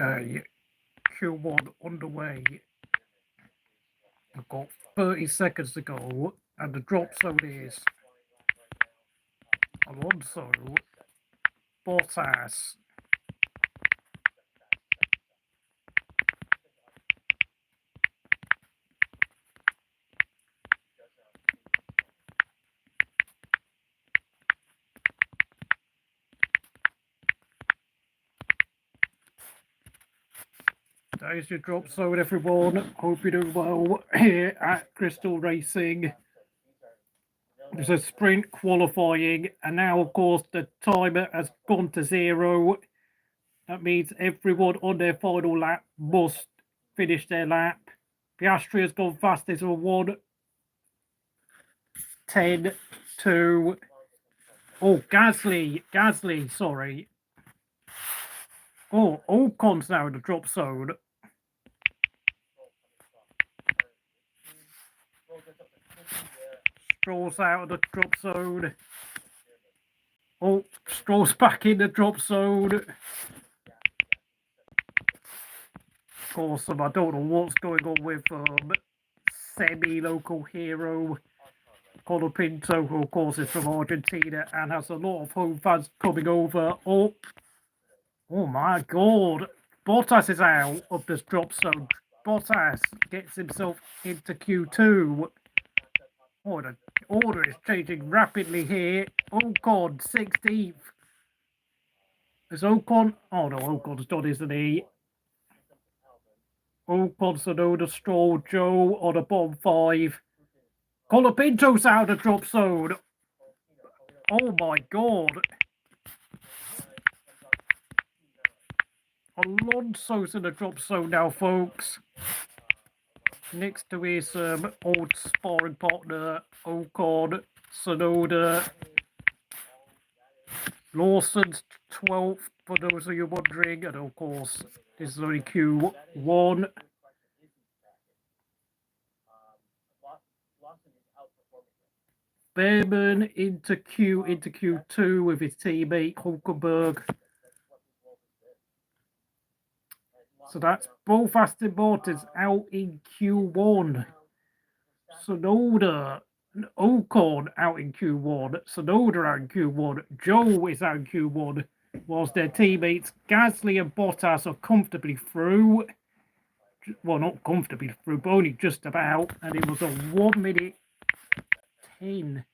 Okay, Q1 underway. We've got 30 seconds to go, and the drop zone is Alonso, Bottas, there's your drop zone, everyone. Hope you're doing well here at Crystal Racing. There's a sprint qualifying, and now, of course, the timer has gone to 0. That means everyone on their final lap must finish their lap. Piastri has gone fastest on 1, 10, 2. Oh, Gasly, sorry. Oh, Ocon's now in the drop zone. Stroll's out of the drop zone. Oh, Stroll's back in the drop zone. Of course, I don't know what's going on with semi-local hero Connor Pinto, who of course is from Argentina and has a lot of home fans coming over. Oh my God. Bottas is out of this drop zone. Bottas gets himself into Q2. Oh, the order is changing rapidly here. Ocon, 16th. Is Ocon? Oh no, Ocon's done, isn't he? Ocon, Tsunoda, Stroll, Zhou on a bottom 5. Colapinto's out of the drop zone. Oh my God. Alonso's in the drop zone now, folks. Next to his old sparring partner, Ocon, Tsunoda. Lawson's 12th, for those of you wondering. And of course, this is only Q1. Behrman into Q2 with his teammate, Hulkenberg. So that's both Aston Martins out in Q1. Tsunoda, Ocon out in Q1. Tsunoda out in Q1. Zhou is out in Q1. Whilst their teammates Gasly and Bottas are comfortably through. Well, not comfortably through, but only just about. And it was a 1 minute 10.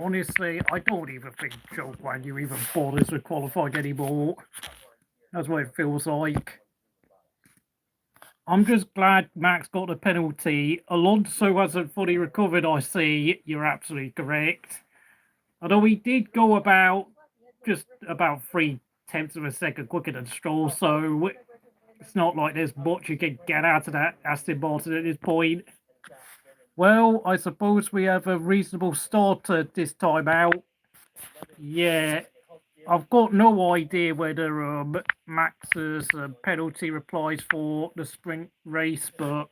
Honestly, I don't even think Zhou Guanyu even bothers with qualifying anymore. That's what it feels like. I'm just glad Max got the penalty. Alonso hasn't fully recovered, I see. You're absolutely correct. Although he did go about just about 0.3 of a second quicker than Stroll, so it's not like there's much you can get out of that Aston Martin at this point. Well, I suppose we have a reasonable starter this time out. Yeah, I've got no idea whether Max's penalty applies for the sprint race, but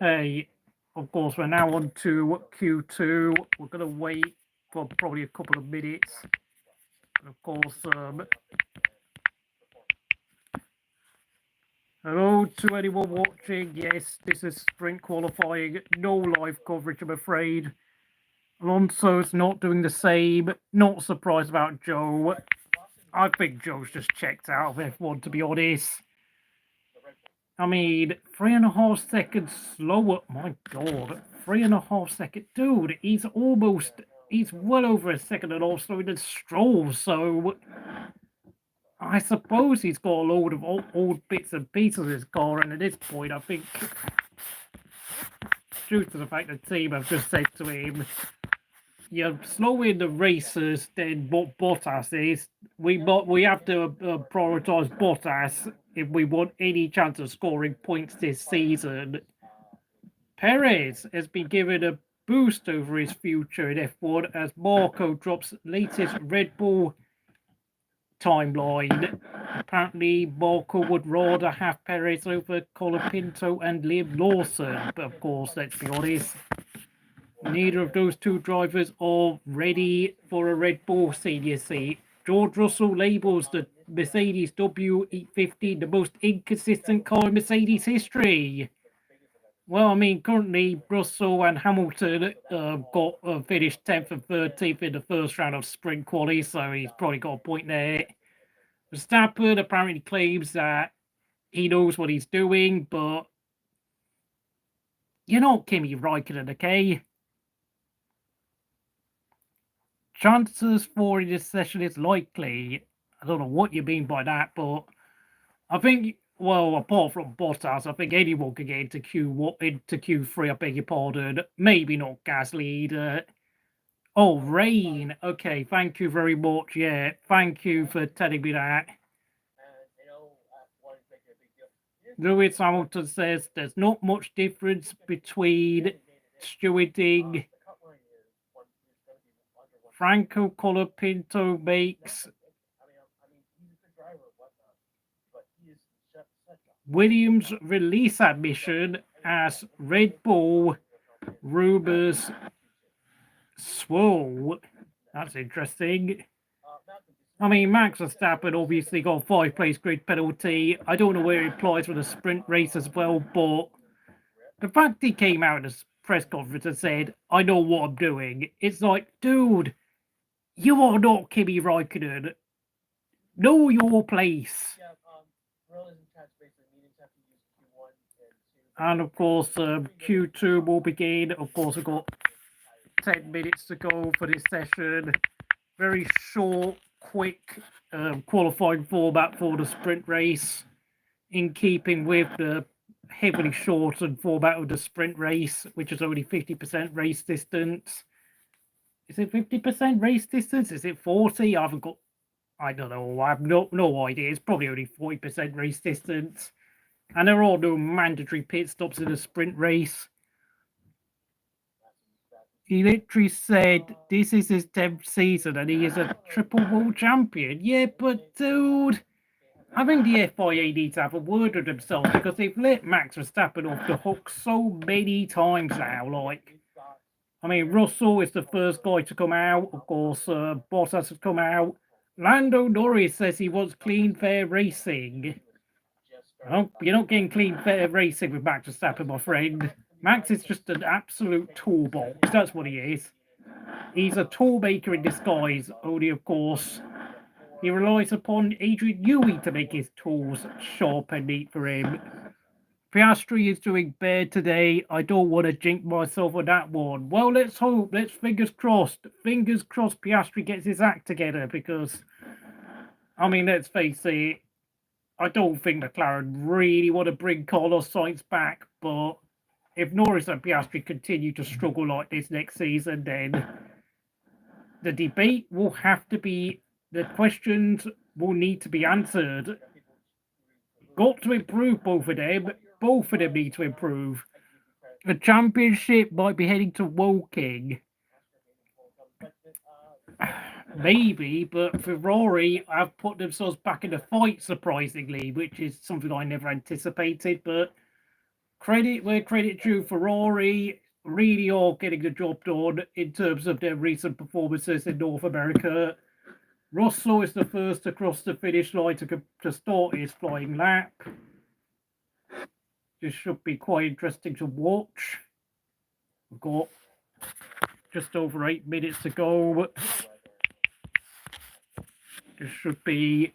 hey, of course, we're now on to Q2. We're going to wait for probably a couple of minutes. And of course, hello to anyone watching. Yes, this is sprint qualifying. No live coverage, I'm afraid. Alonso's not doing the same. Not surprised about Zhou. I think Zhou's just checked out of F1, to be honest. I mean, 3.5 seconds slower. My God, 3.5 seconds. Dude, he's well over a second and half slower than Stroll, so I suppose he's got a load of old bits and pieces of his car, and at this point, I think, due to the fact the team have just said to him, you're slower in the races than what Bottas is. We have to prioritise Bottas if we want any chance of scoring points this season. Perez has been given a boost over his future in F1 as Marco drops latest Red Bull timeline. Apparently, Marco would rather have Perez over Colapinto and Liam Lawson, but of course, let's be honest, neither of those two drivers are ready for a Red Bull senior seat. George Russell labels the Mercedes W850 the most inconsistent car in Mercedes history. Well, I mean, currently Russell and Hamilton got finished 10th and 13th in the first round of sprint quali, so he's probably got a point there. Verstappen apparently claims that he knows what he's doing, but you're not Kimi Räikkönen, okay? Chances for this session is likely. I don't know what you mean by that, but I think, well, apart from Bottas, I think anyone could get into Q3, I beg your pardon. Maybe not Gasly either. Oh, rain. Okay, thank you very much. Yeah, thank you for telling me that. Lewis Hamilton says there's not much difference between stewarding. Franco Colapinto makes Williams release admission as Red Bull rumors swirl. That's interesting. I mean, Max Verstappen obviously got a 5-place grid penalty. I don't know where it applies for the sprint race as well, but the fact he came out in a press conference and said, I know what I'm doing, it's like, dude, you are not Kimi Räikkönen. Know your place. And of course, Q2 will begin. Of course, I've got 10 minutes to go for this session. Very short, quick qualifying format for the sprint race, in keeping with the heavily shortened format of the sprint race, which is only 50% race distance. Is it 50% race distance? Is it 40? I haven't got, I don't know. I have no idea. It's probably only 40% race distance. And there are no mandatory pit stops in the sprint race. He literally said this is his 10th season and he is a triple world champion. Yeah, but dude, I think the FIA needs to have a word with themselves because they've let Max Verstappen off the hook so many times now. Like, I mean, Russell is the first guy to come out. Of course, Bottas has come out. Lando Norris says he wants clean, fair racing. Well, you're not getting clean, fair racing with Max Verstappen, my friend. Max is just an absolute toolbox. That's what he is. He's a toolmaker in disguise. Only, of course, he relies upon Adrian Newey to make his tools sharp and neat for him. Piastri is doing bad today. I don't want to jinx myself on that one. Well, let's hope. Let's fingers crossed. Fingers crossed Piastri gets his act together because, I mean, let's face it, I don't think McLaren really want to bring Carlos Sainz back, but if Norris and Piastri continue to struggle like this next season, then the debate will have to be, the questions will need to be answered. Got to improve, both of them. Both of them need to improve. The championship might be heading to Woking. Maybe, but Ferrari have put themselves back in the fight, surprisingly, which is something I never anticipated. But credit where credit due, Ferrari really are getting the job done in terms of their recent performances in North America. Russell is the first to cross the finish line to start his flying lap. This should be quite interesting to watch. We've got just over 8 minutes to go. This should be,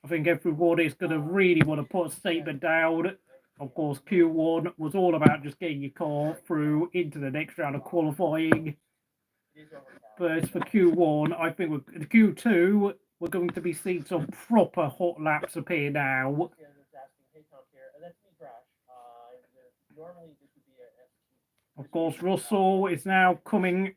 I think everyone is going to really want to put a statement down. Of course, Q1 was all about just getting your car through into the next round of qualifying. But as for Q1, I think with Q2, we're going to be seeing some proper hot laps appear now. Of course, Russell is now coming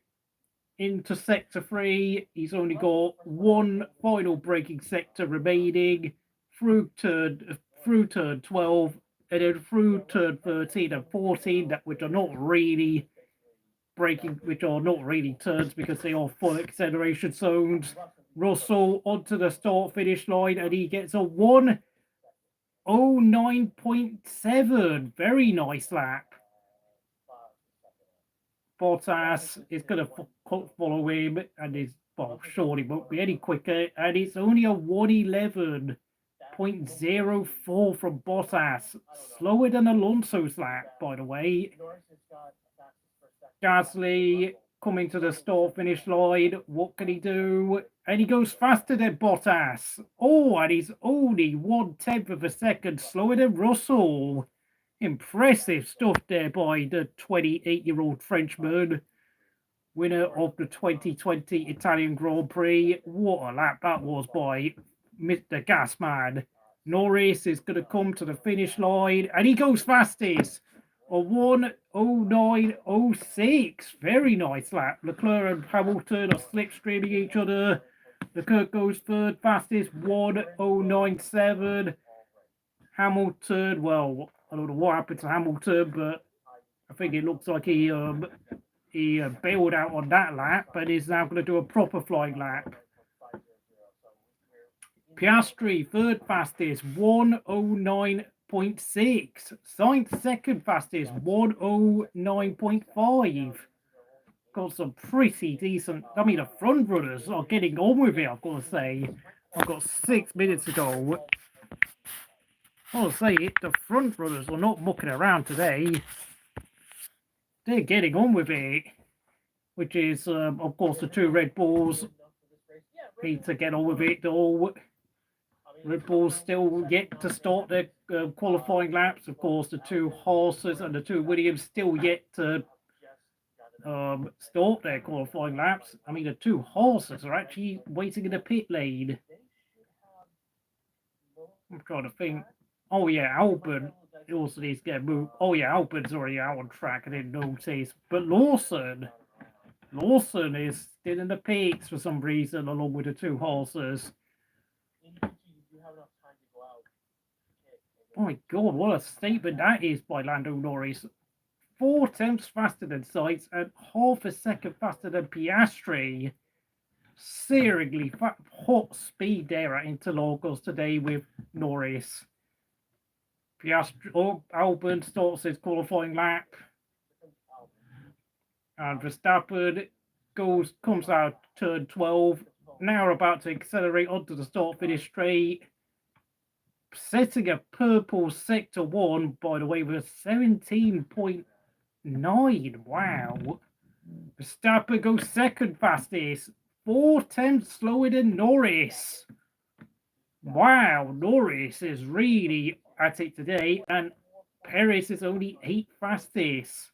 into sector 3. He's only got one final braking sector remaining. through turn 12, and then through turn 13 and 14, which are not really turns because they are full acceleration zones. Russell onto the start finish line, and he gets a 1:09.7. Very nice lap. Bottas is going to follow him, and surely won't be any quicker, and it's only a 1:11.04 from Bottas, slower than Alonso's lap, by the way. Gasly coming to the start finish line. What can he do? And he goes faster than Bottas. Oh, and he's only 1/10 of a second slower than Russell. Impressive stuff there by the 28-year-old Frenchman, winner of the 2020 Italian Grand Prix. What a lap that was by Mr. Gasman. Norris is going to come to the finish line, and he goes fastest. A 1:09.06. Very nice lap. Leclerc and Hamilton are slipstreaming each other. Leclerc goes third fastest, 1:09.7. Hamilton, well, I don't know what happened to Hamilton, but I think it looks like he bailed out on that lap, but is now going to do a proper flying lap. Piastri, third fastest, 1:09.6. Sainz, second fastest, 1:09.5. Got some pretty decent. I mean, the front runners are getting on with it, I've got to say. I've got 6 minutes to go. I'll say it, the front runners are not mucking around today. They're getting on with it, which is, of course, the 2 Red Bulls need to get on with it, though. Red Bulls still yet to start their qualifying laps. Of course, the 2 Haas's and the 2 Williams still yet to start their qualifying laps. I mean, the 2 Haas's are actually waiting in the pit lane. I'm trying to think. Oh, yeah, Albon also needs to get moved. Oh, yeah, Albon's already out on track. I didn't notice. But Lawson is still in the pits for some reason, along with the 2 Haas's. Oh, my God, what a statement that is by Lando Norris. 4 tenths faster than Sainz and half a second faster than Piastri. Seriously hot speed there at Interlagos today with Norris. Albon starts his qualifying lap, and Verstappen comes out turn 12. Now about to accelerate onto the start-finish straight, setting a purple sector 1, by the way, with a 17.9. Wow. Verstappen goes second fastest, 4 tenths slower than Norris. Wow, Norris is really at it today, and Perez is only 8th fastest.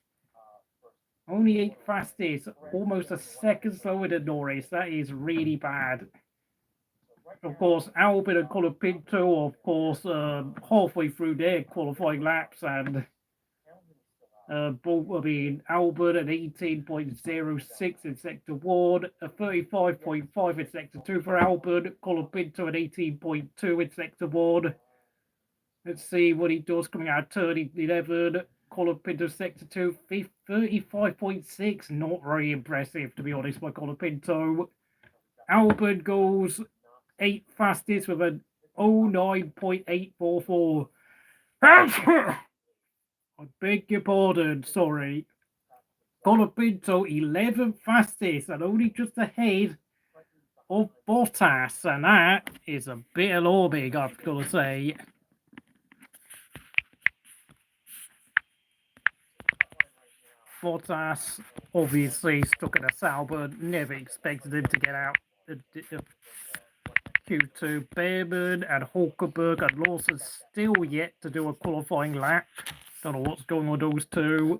Only 8th fastest, almost a second slower than Norris. That is really bad. Of course, Albon and Colapinto, of course, halfway through their qualifying laps, and Albon at 18.06 in sector 1, a 35.5 in sector 2 for Albon, Colapinto at 18.2 in sector 1. Let's see what he does coming out turn 11. Colapinto sector 2, 35.6. Not very impressive, to be honest, by Colapinto. Albon goes 8th fastest with an 09.844. I beg your pardon, sorry. Colapinto 11th fastest and only just ahead of Bottas, and that is a bit alarming, I've got to say. Bottas obviously stuck in a SAO, but never expected him to get out the Q2. Behrman and Hulkenberg and Lawson still yet to do a qualifying lap. Don't know what's going on with those 2.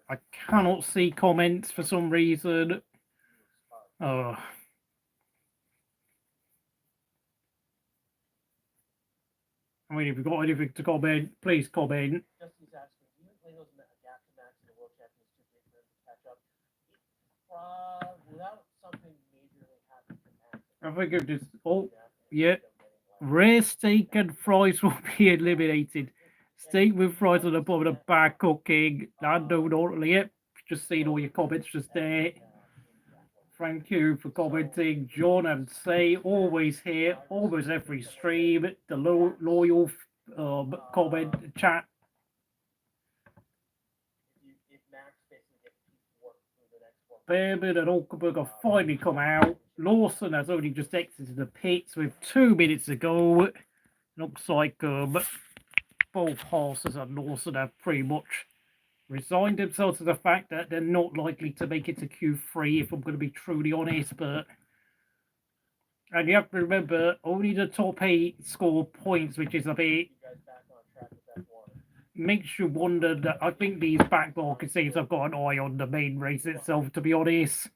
I cannot see comments for some reason. I mean, if you've got anything to comment, please comment. I think it just. Oh, yeah. Rare steak and fries will be eliminated. Steak with fries on the bottom of bad cooking. Lando, not yet. Just seen all your comments just there. Thank you for commenting, John and Say. Always here, almost every stream. The loyal comment chat. Behrman and Hulkenberg have finally come out. Lawson has only just exited the pits with 2 minutes to go. Looks like both Haas and Lawson have pretty much resigned themselves to the fact that they're not likely to make it to Q3, if I'm going to be truly honest. And you have to remember, only the top 8 score points, which is a bit makes you wonder. That I think these back market saves have got an eye on the main race itself, to be honest.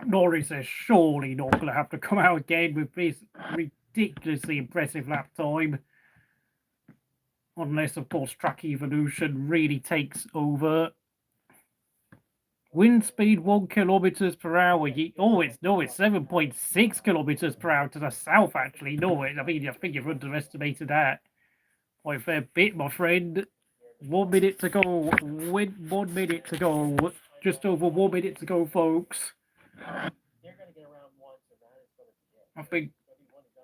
Norris is surely not going to have to come out again with this ridiculously impressive lap time. Unless, of course, track evolution really takes over. Wind speed 1 kilometers per hour. It's 7.6 kilometers per hour to the south, actually. No, I think you've underestimated that by a fair bit, my friend. 1 minute to go. 1 minute to go. Just over 1 minute to go, folks. I think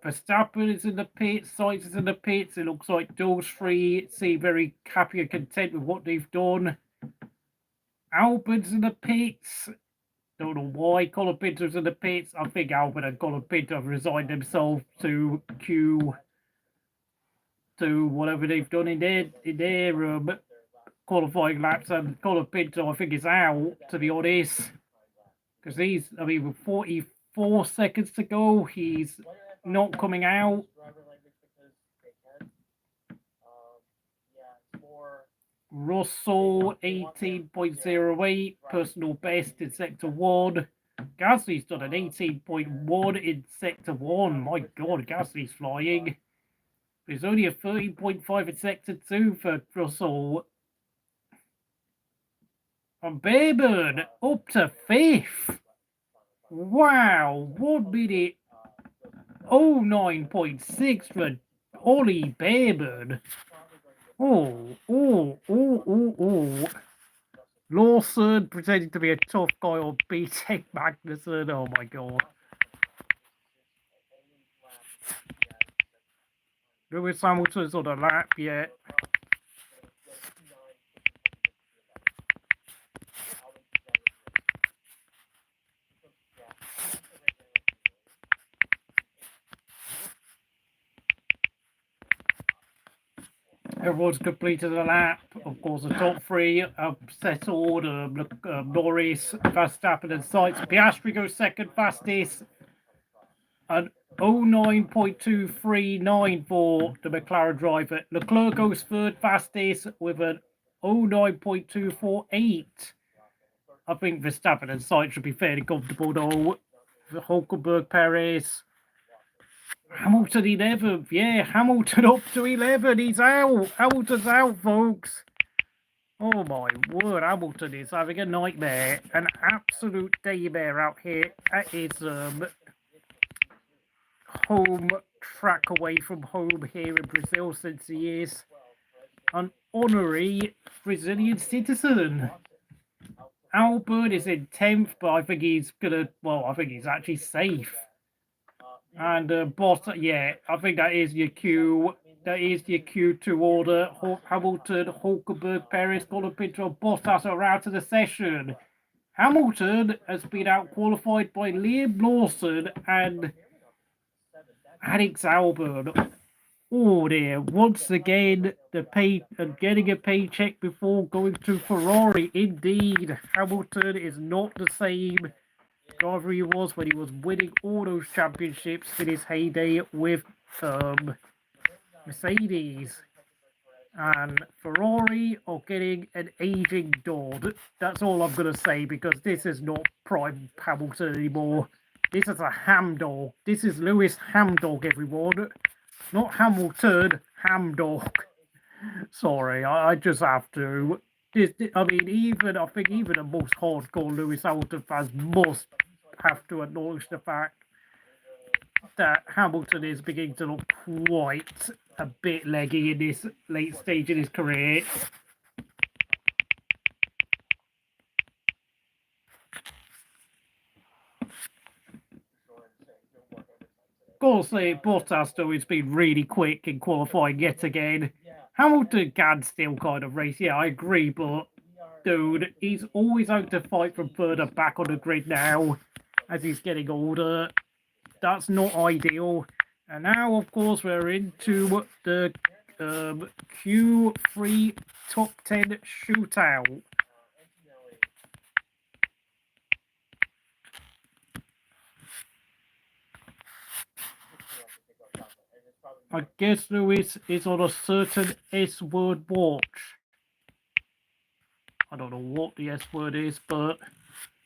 Verstappen is in the pits, Sainz is in the pits. It looks like those three seem very happy and content with what they've done. Albon's in the pits. Don't know why Colin Pinto's in the pits. I think Albon and Colin Pinto have resigned themselves to whatever they've done in their qualifying laps. And Colin Pinto, I think, is out, to be honest. Because with 44 seconds to go, he's not coming out. Russell 18.08, personal best in sector 1. Gasly's done an 18.1 in sector 1. My god, Gasly's flying. There's only a 13.5 in sector 2 for Russell. And Behrman up to 5th. Wow, 1 minute 09.6 for Ollie Behrman. Oh. Lawson pretending to be a tough guy on BTEC Magnussen. Oh my god. Lewis Hamilton's on a lap yet. Everyone's completed a lap. Of course, the top 3 have settled. Norris, Verstappen and Sainz. Piastri goes second fastest. An 09.239 for the McLaren driver. Leclerc goes third fastest with an 09.248. I think Verstappen and Sainz should be fairly comfortable though. Hulkenberg, Perez. Hamilton 11th. Yeah, Hamilton up to 11. He's out. Hamilton's out, folks. Oh my word, Hamilton is having a nightmare. An absolute daymare out here at his home track away from home here in Brazil, since he is an honorary Brazilian citizen. Albon is in 10th, but I think he's actually safe. And Bottas, yeah, I think that is your Q. That is your Q2 order. Hamilton, Hulkenberg, Perez, Colin Pinto, Bottas are out of the session. Hamilton has been out-qualified by Liam Lawson and Alex Albon. Oh dear, once again, getting a paycheck before going to Ferrari. Indeed, Hamilton is not the same driver he was when he was winning all those championships in his heyday with Mercedes. And Ferrari are getting an aging dog. That's all I'm going to say, because this is not prime Hamilton anymore. This is a ham dog. This is Lewis Hamdog, everyone. Not Hamilton, Hamdog. Sorry, I just have to. I think even the most hardcore Lewis Hamilton fans must have to acknowledge the fact that Hamilton is beginning to look quite a bit leggy in this late stage in his career. Of course, Bottas, though, has been really quick in qualifying yet again. Hamilton can still kind of race, yeah, I agree, but dude, he's always out to fight from further back on the grid now as he's getting older. That's not ideal. And now, of course, we're into the Q3 top 10 shootout. I guess Lewis is on a certain S-word watch. I don't know what the S-word is, but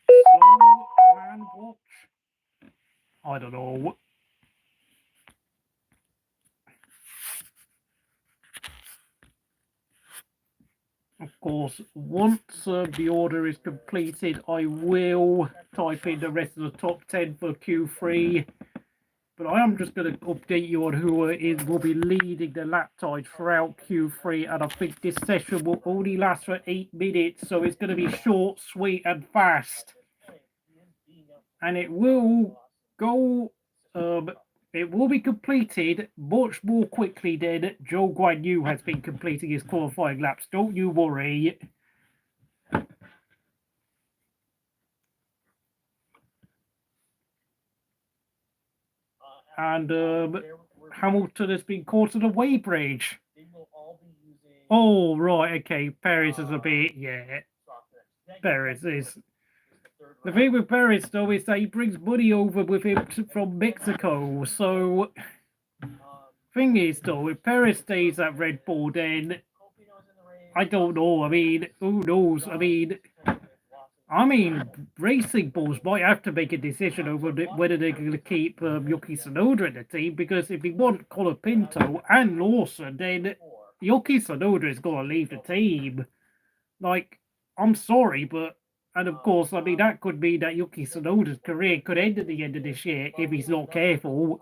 slow man watch? I don't know. Of course, once the order is completed, I will type in the rest of the top 10 for Q3. But I am just going to update you on who will be leading the lap time throughout Q3. And I think this session will only last for 8 minutes. So it's going to be short, sweet, and fast. And it will go... it will be completed much more quickly than Zhou Guanyu has been completing his qualifying laps. Don't you worry. And Hamilton has been caught at a weighbridge. Oh, right, okay. Perez is a bit, yeah. Perez is... The thing with Perez, though, is that he brings money over with him from Mexico. So, thing is, though, if Perez stays at Red Bull, then I don't know. I mean, who knows? I mean, Racing Bulls might have to make a decision over whether they're going to keep Yuki Tsunoda in the team, because if they want Colapinto and Lawson, then Yuki Tsunoda is going to leave the team. Like, I'm sorry, but... And of course, I mean, that could mean that Yuki Tsunoda's career could end at the end of this year if he's not careful.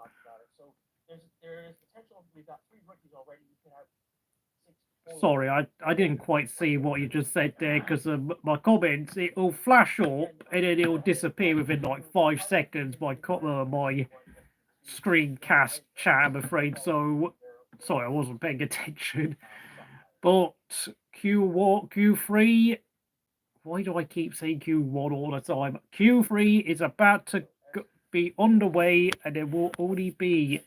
Sorry, I didn't quite see what you just said there, because my comments, it'll flash up and then it'll disappear within like 5 seconds. My screencast chat, I'm afraid. So, sorry, I wasn't paying attention. But Q3, why do I keep saying Q1 all the time? Q3 is about to be underway, and there will only be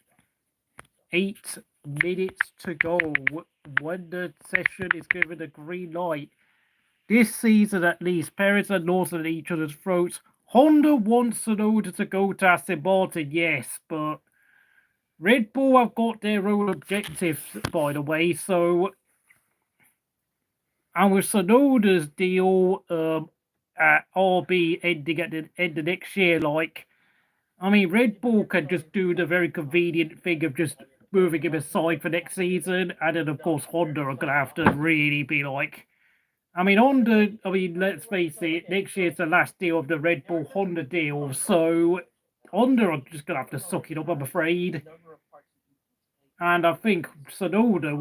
8 minutes to go when the session is given the green light. This season, at least, Perez and Lawson at each other's throats. Honda wants Tsunoda to go to Aston Martin, yes, but Red Bull have got their own objectives, by the way, so... And with Tsunoda's deal at RB ending at the end of next year, like, I mean, Red Bull can just do the very convenient thing of just moving him aside for next season. And then, of course, Honda are going to have to really be like... I mean, Honda, let's face it, next year's the last deal of the Red Bull-Honda deal. So, Honda are just going to have to suck it up, I'm afraid. And I think Tsunoda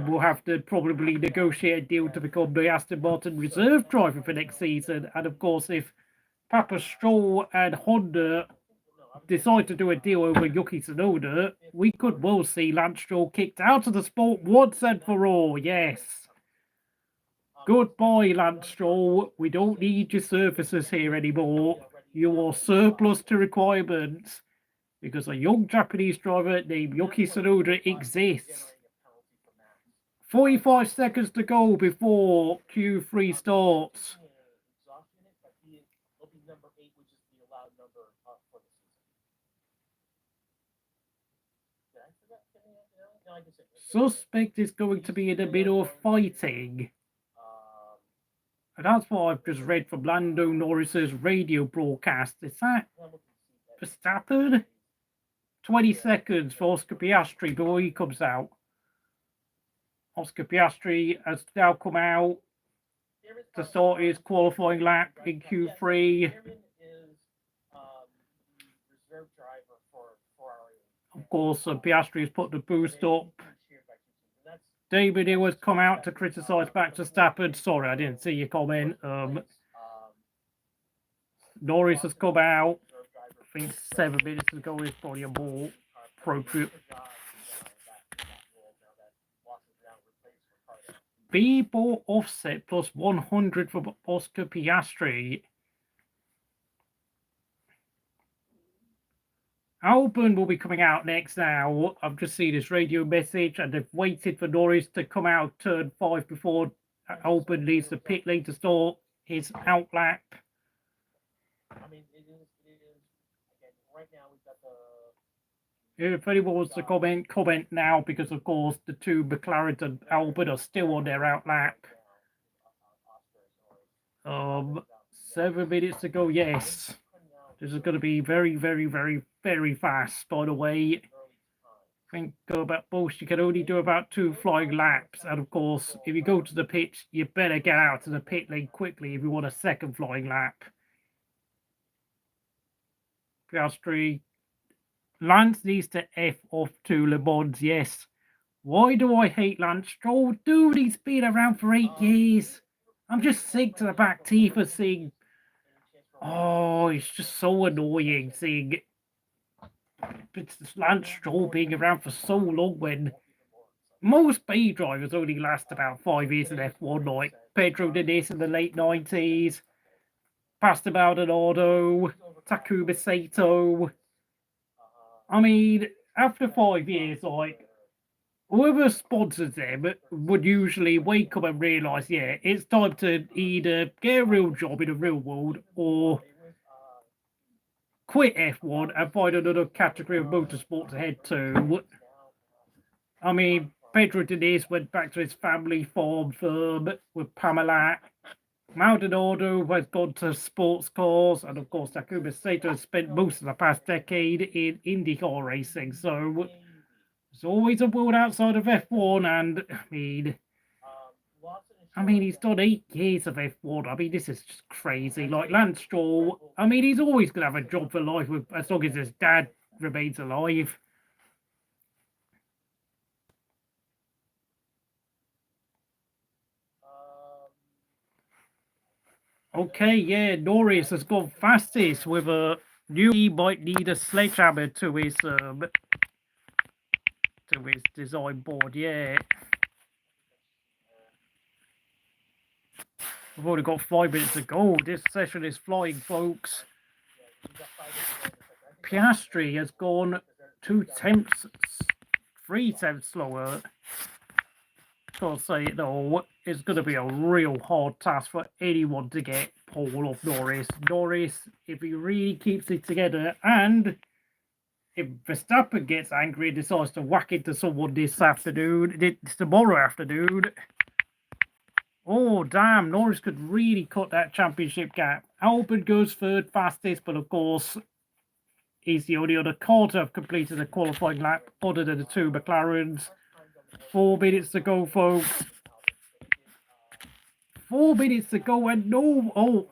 will have to probably negotiate a deal to become the Aston Martin reserve driver for next season. And of course, if Papa Stroll and Honda decide to do a deal over Yuki Tsunoda, we could well see Lance Stroll kicked out of the sport once and for all. Yes. Goodbye, Lance Stroll. We don't need your services here anymore. You are surplus to requirements. Because a young Japanese driver named Yuki Tsunoda exists. 45 seconds to go before Q3 starts. Suspect is going to be in the middle of fighting. And that's what I've just read from Lando Norris's radio broadcast. Is that Verstappen? 20 seconds for Oscar Piastri before he comes out. Oscar Piastri has now come out. to start his qualifying lap in Q3. Of course, Piastri has put the boost up. David Hill has come out to criticise Max Verstappen. Sorry, I didn't see your comment. Norris has come out. I think 7 minutes ago is probably a more appropriate. B-ball offset plus 100 for Oscar Piastri. Albon will be coming out next now. I've just seen this radio message and they've waited for Norris to come out turn 5 before Albon leaves the pit lane to start his out lap. Right now we've got the... If anyone wants to comment now, because of course the two McLaren and Albon are still on their out lap. 7 minutes to go, yes. This is going to be very, very, very, very fast, by the way. I think about most, you can only do about 2 flying laps. And of course, if you go to the pit, you better get out to the pit lane quickly if you want a second flying lap. Piastri. Lance needs to F off to Le Mans, yes. Why do I hate Lance Stroll? Dude, he's been around for 8 years. I'm just sick to the back teeth of seeing... Oh, it's just so annoying seeing Lance Stroll being around for so long when most B drivers only last about 5 years in F1. Like Pedro did this in the late 90s. Pastor Maldonado, Takuma Sato. I mean, after 5 years, like, whoever sponsors them would usually wake up and realise, yeah, it's time to either get a real job in the real world or quit F1 and find another category of motorsport to head to. I mean, Pedro Diniz went back to his family farm firm with Pamela. Maldonado has gone to sports cars, and of course Takuma Sato has spent most of the past decade in IndyCar racing, so there's always a world outside of F1, and I mean he's done 8 years of F1. I mean, this is just crazy. Like Lance Stroll, I mean, he's always going to have a job for life as long as his dad remains alive. Okay, yeah, Norris has gone fastest with a new. He might need a sledgehammer to his design board. Yeah, we've only got 5 minutes to go. This session is flying, folks. Piastri has gone 3 tenths slower. Can't say it though. It's going to be a real hard task for anyone to get pole off Norris. Norris, if he really keeps it together, and if Verstappen gets angry and decides to whack into someone tomorrow afternoon, oh damn, Norris could really cut that championship gap. Albon goes 3rd fastest, but of course he's the only other car to have completed a qualifying lap other than the 2 McLarens. 4 minutes to go, folks. 4 minutes to go, and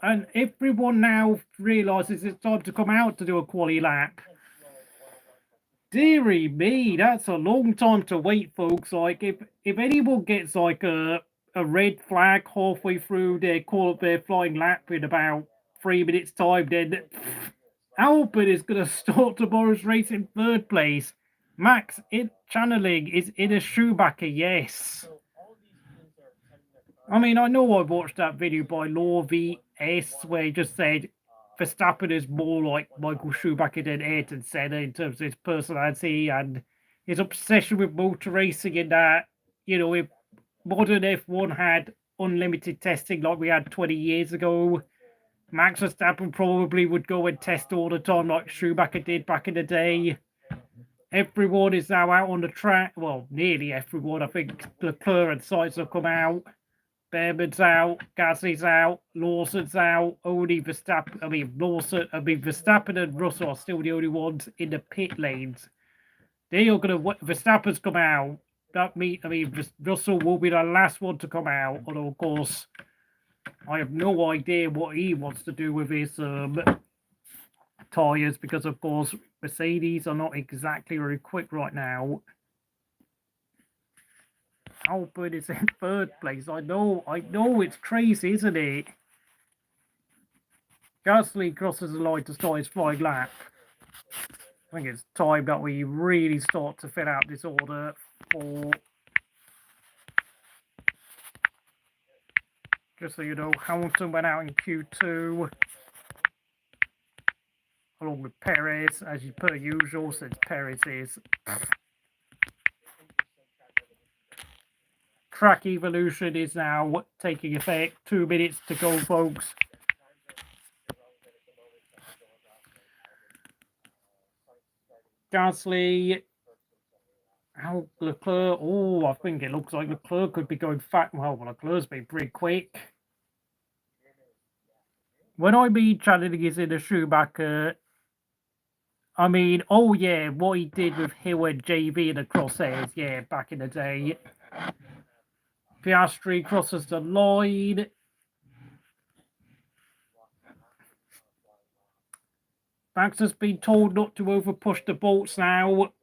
and everyone now realises it's time to come out to do a quali lap. Dearie me, that's a long time to wait, folks. Like, if anyone gets like a red flag halfway through their flying lap in about 3 minutes' time, then Albon is going to start tomorrow's race in 3rd place. Max channeling is in a Schumacher, yes. I mean, I know I watched that video by Law VS where he just said Verstappen is more like Michael Schumacher than Ayrton Senna in terms of his personality and his obsession with motor racing, in that, you know, if modern F1 had unlimited testing like we had 20 years ago, Max Verstappen probably would go and test all the time like Schumacher did back in the day. Everyone is now out on the track. Well, nearly everyone. I think Leclerc and Sainz have come out. Behrman's out. Gasly's out. Lawson's out. Only Verstappen. Verstappen and Russell are still the only ones in the pit lanes. They are going to. Verstappen's come out. Russell will be the last one to come out. Although, of course, I have no idea what he wants to do with his tyres because, of course, Mercedes are not exactly very quick right now. Albon is in third place. I know, it's crazy, isn't it? Gasly crosses the line to start his flying lap. I think it's time that we really start to fill out this order for... Just so you know, Hamilton went out in Q2 along with Perez, as per usual, since Perez is... Track evolution is now taking effect. 2 minutes to go, folks. Gasly, Leclerc. Oh, I think it looks like Leclerc could be going fat. Well, Leclerc's been pretty quick. When I mean channeling is in a Schumacher, I mean, oh yeah, what he did with Hill and JV in the crosshairs, yeah, back in the day. Piastri crosses the line. Max has been told not to overpush the bolts now.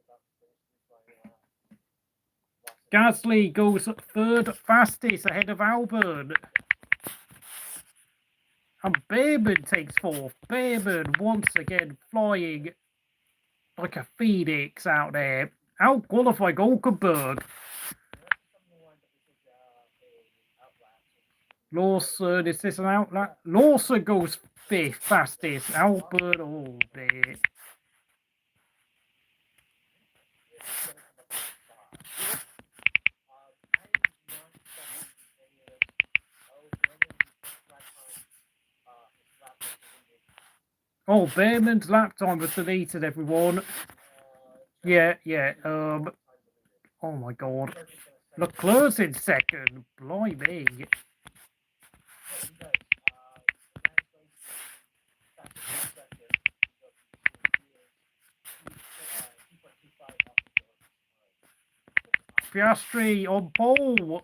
Gasly goes third fastest ahead of Albon. And Behrman takes fourth. Behrman once again flying like a phoenix out there. Out-qualifying Hulkenberg. Lawson, is this an outlet? Lawson goes fifth fastest. Albon, oh dear. Oh, Behrman's lap time was deleted, everyone. Yeah. Oh my god. Leclerc's in second. Blimey. Piastri on pole.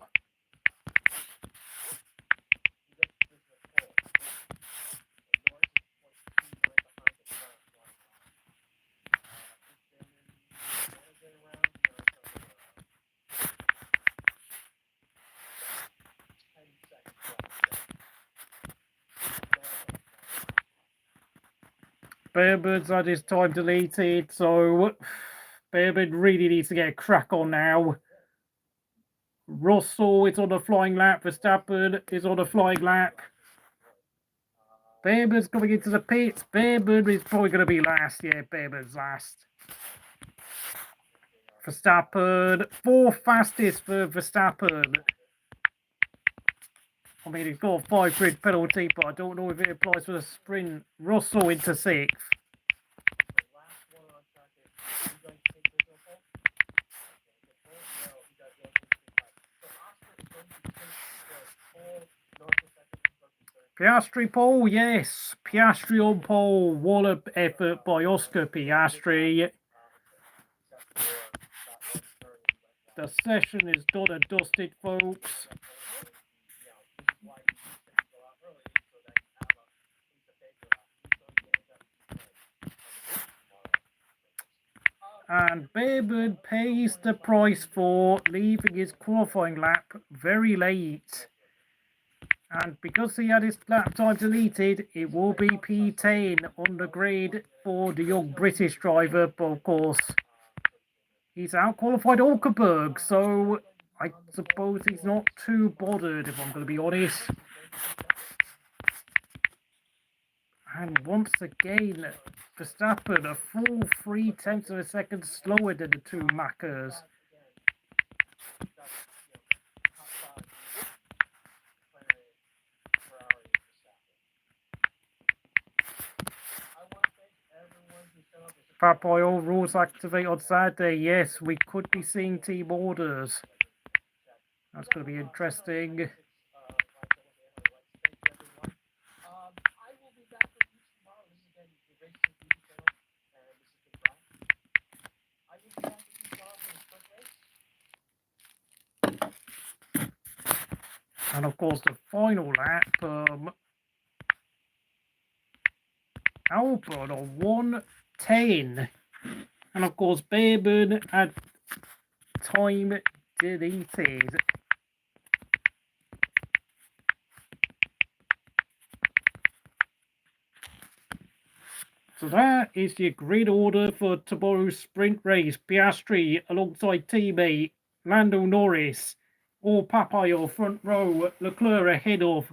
Behrman's had his time deleted, so Behrman really needs to get a crack on now. Russell is on a flying lap. Verstappen is on a flying lap. Behrman's coming into the pits. Behrman is probably going to be last. Yeah, Behrman's last. Verstappen, fourth fastest for Verstappen. I mean, he's got a 5 grid penalty, but I don't know if it applies for the sprint. Russell into sixth. Piastri pole, yes. Piastri on pole. What an effort by Oscar Piastri. The session is done and dusted, folks. And Behrman pays the price for leaving his qualifying lap very late. And because he had his lap time deleted, it will be P10 on the grid for the young British driver. But of course, he's out-qualified Hulkenberg, so I suppose he's not too bothered, if I'm going to be honest. And once again, Verstappen, a full 0.3 of a second slower than the two Mackers. Fat Boy, all rules activate on Saturday. Yes, we could be seeing team orders. That's going to be interesting. And of course, the final lap, Albon on 1:10. And of course, Behrman had time deleted. So that is your grid order for tomorrow's sprint race. Piastri alongside teammate Lando Norris, or Papayo front row, Leclerc ahead of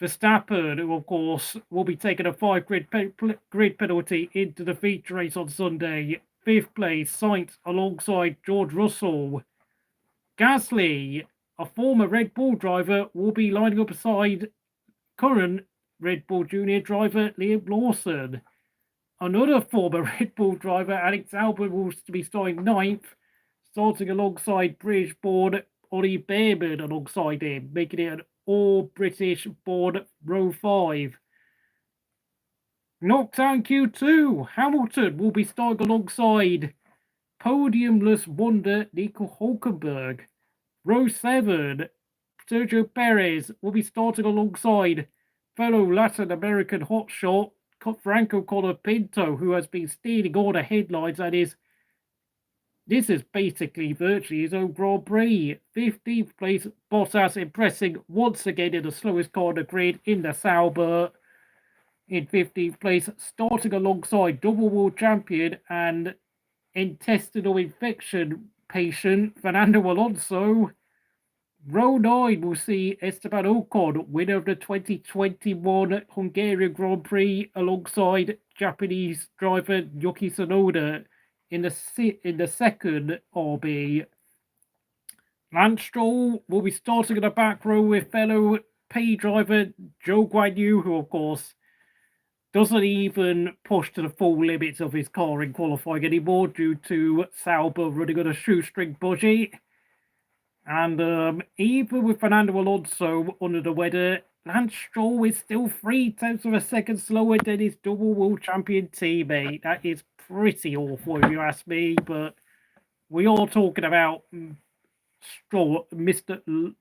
Verstappen, who of course will be taking a 5 grid penalty into the feature race on Sunday. 5th place, Sainz alongside George Russell. Gasly, a former Red Bull driver, will be lining up beside current Red Bull Junior driver Liam Lawson. Another former Red Bull driver, Alex Albon, will be starting 9th, starting alongside British-born Ollie Behrman alongside him, making it an all-British-born row 5. Knockdown Q2, Hamilton will be starting alongside podiumless wonder Nico Hulkenberg. Row 7, Sergio Perez will be starting alongside fellow Latin American hotshot Franco Colapinto, who has been stealing all the headlines and this is basically virtually his own Grand Prix. 15th place, Bottas impressing once again in the slowest car on the grid in the SAO. In 15th place, starting alongside double world champion and intestinal infection patient Fernando Alonso. Row 9 will see Esteban Ocon, winner of the 2021 Hungarian Grand Prix, alongside Japanese driver Yuki Tsunoda in the second RB. Lance Stroll will be starting in the back row with fellow P driver Zhou, who of course doesn't even push to the full limits of his car in qualifying anymore due to Sauber running on a shoestring budget. And even with Fernando Alonso under the weather, Lance Stroll is still 0.3 of a second slower than his double world champion teammate. That is pretty awful if you ask me, but we are talking about Stroll, Mr.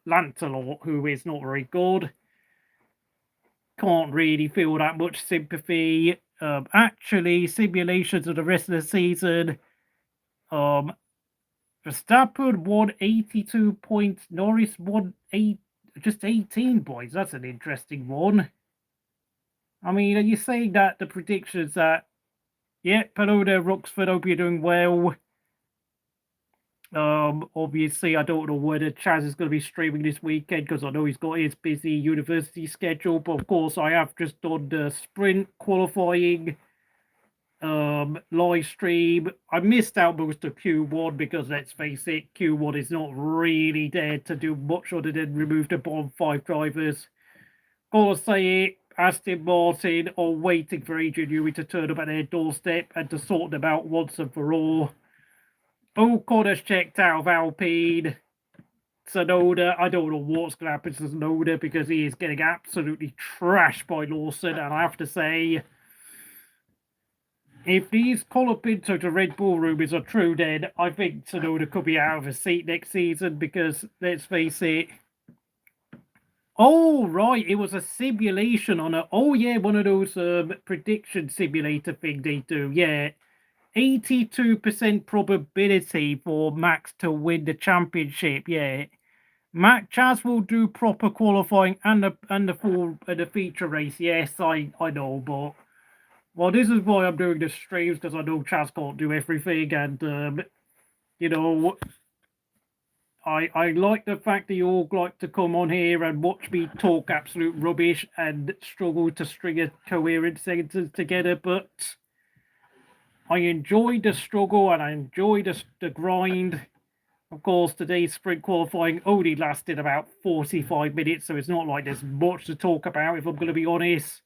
Lancelot, who is not very good. Can't really feel that much sympathy. Actually, simulations of the rest of the season, Verstappen won 82 points. Norris won just 18 points. That's an interesting one. I mean, are you saying that the predictions that, yeah, hello there, Roxford, hope you're doing well. Obviously, I don't know whether Chaz is going to be streaming this weekend because I know he's got his busy university schedule. But of course, I have just done the sprint qualifying live stream. I missed out most of Q1 because let's face it, Q1 is not really there to do much other than remove the bottom 5 drivers. Gotta say it, Aston Martin are waiting for Adrian Newey to turn up at their doorstep and to sort them out once and for all. Ocon has checked out of Alpine. Tsunoda, I don't know what's going to happen to Tsunoda because he is getting absolutely trashed by Lawson, and I have to say, if these Colapinto to Red Bull rumours are true, then I think Tsunoda could be out of his seat next season because, let's face it. Oh, right, it was a simulation on a... Oh, yeah, one of those prediction simulator thing they do, yeah. 82% probability for Max to win the championship, yeah. Chaz will do proper qualifying and the feature race, yes, I know, but... Well, this is why I'm doing the streams, because I know Chaz can't do everything, and, you know, I like the fact that you all like to come on here and watch me talk absolute rubbish and struggle to string a coherent sentence together, but I enjoy the struggle and I enjoy the grind. Of course, today's sprint qualifying only lasted about 45 minutes, so it's not like there's much to talk about, if I'm going to be honest.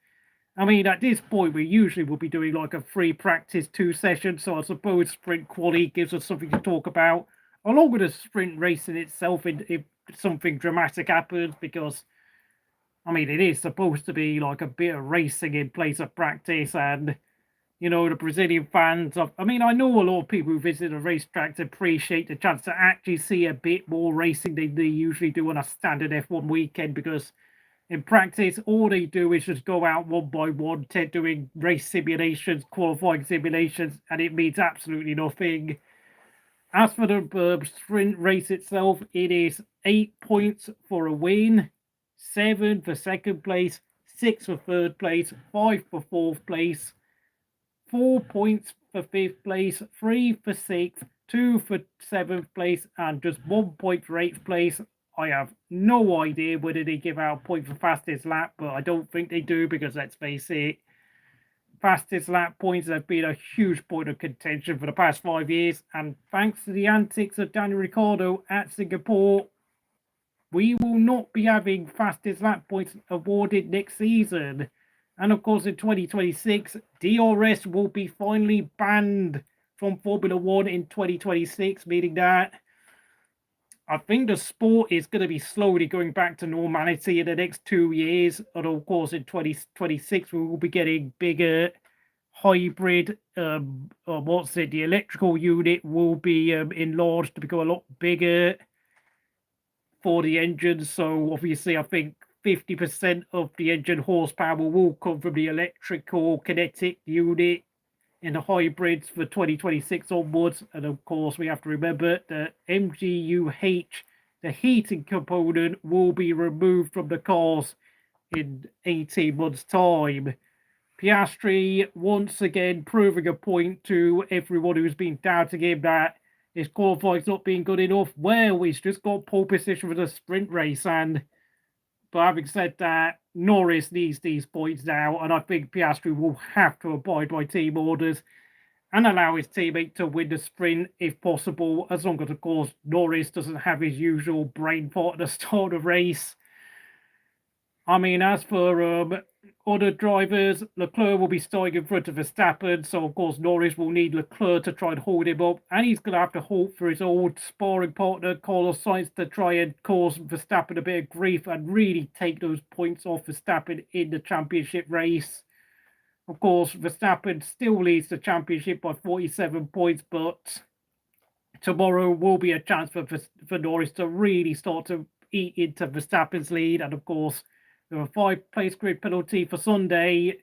I mean, at this point, we usually will be doing like a free practice 2 sessions, so I suppose sprint quali gives us something to talk about, along with the sprint racing itself if something dramatic happens, because, I mean, it is supposed to be like a bit of racing in place of practice, and the Brazilian fans. I mean, I know a lot of people who visit the racetracks appreciate the chance to actually see a bit more racing than they usually do on a standard F1 weekend, because in practice, all they do is just go out one by one, doing race simulations, qualifying simulations, and it means absolutely nothing. As for the sprint race itself, it is 8 points for a win, 7 for second place, 6 for third place, 5 for fourth place, 4 points for fifth place, 3 for sixth, 2 for seventh place, and just 1 point for eighth place. I have no idea whether they give out a point for fastest lap, but I don't think they do, because let's face it, fastest lap points have been a huge point of contention for the past 5 years, and thanks to the antics of Daniel Ricciardo at Singapore, we will not be having fastest lap points awarded next season. And of course, in 2026, DRS will be finally banned from Formula One in 2026, meaning that I think the sport is going to be slowly going back to normality in the next 2 years. And of course, in 2026, we will be getting bigger hybrid. The electrical unit will be enlarged to become a lot bigger for the engine. So obviously, I think 50% of the engine horsepower will come from the electrical kinetic unit in the hybrids for 2026 onwards. And of course, we have to remember that MGUH, the heating component, will be removed from the cars in 18 months' time. Piastri once again proving a point to everyone who's been doubting him that his qualifying's not being good enough. Well, he's just got pole position for the sprint race, but having said that, Norris needs these points now, and I think Piastri will have to abide by team orders and allow his teammate to win the sprint if possible, as long as, of course, Norris doesn't have his usual brain fart at the start of the race. I mean, as for other drivers, Leclerc will be starting in front of Verstappen, so of course Norris will need Leclerc to try and hold him up, and he's going to have to hope for his old sparring partner Carlos Sainz to try and cause Verstappen a bit of grief and really take those points off Verstappen in the championship race. Of course, Verstappen still leads the championship by 47 points, but tomorrow will be a chance for Norris to really start to eat into Verstappen's lead, and of course, with a 5-place grid penalty for Sunday,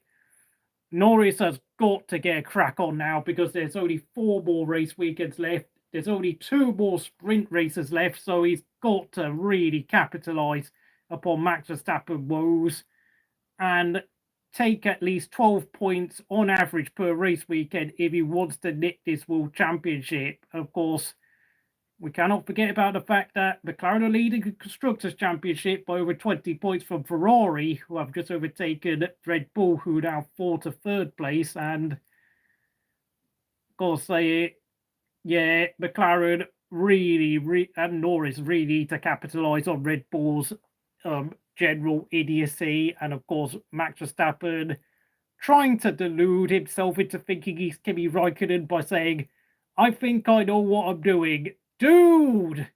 Norris has got to get a crack on now, because there's only 4 more race weekends left. There's only 2 more sprint races left, so he's got to really capitalise upon Max Verstappen woes and take at least 12 points on average per race weekend if he wants to nick this World Championship. Of course, we cannot forget about the fact that McLaren are leading the Constructors' Championship by over 20 points from Ferrari, who have just overtaken Red Bull, who now fall to 3rd place. And gotta say it, yeah, McLaren and Norris really need to capitalise on Red Bull's general idiocy. And of course, Max Verstappen trying to delude himself into thinking he's Kimi Raikkonen by saying, "I think I know what I'm doing." Dude!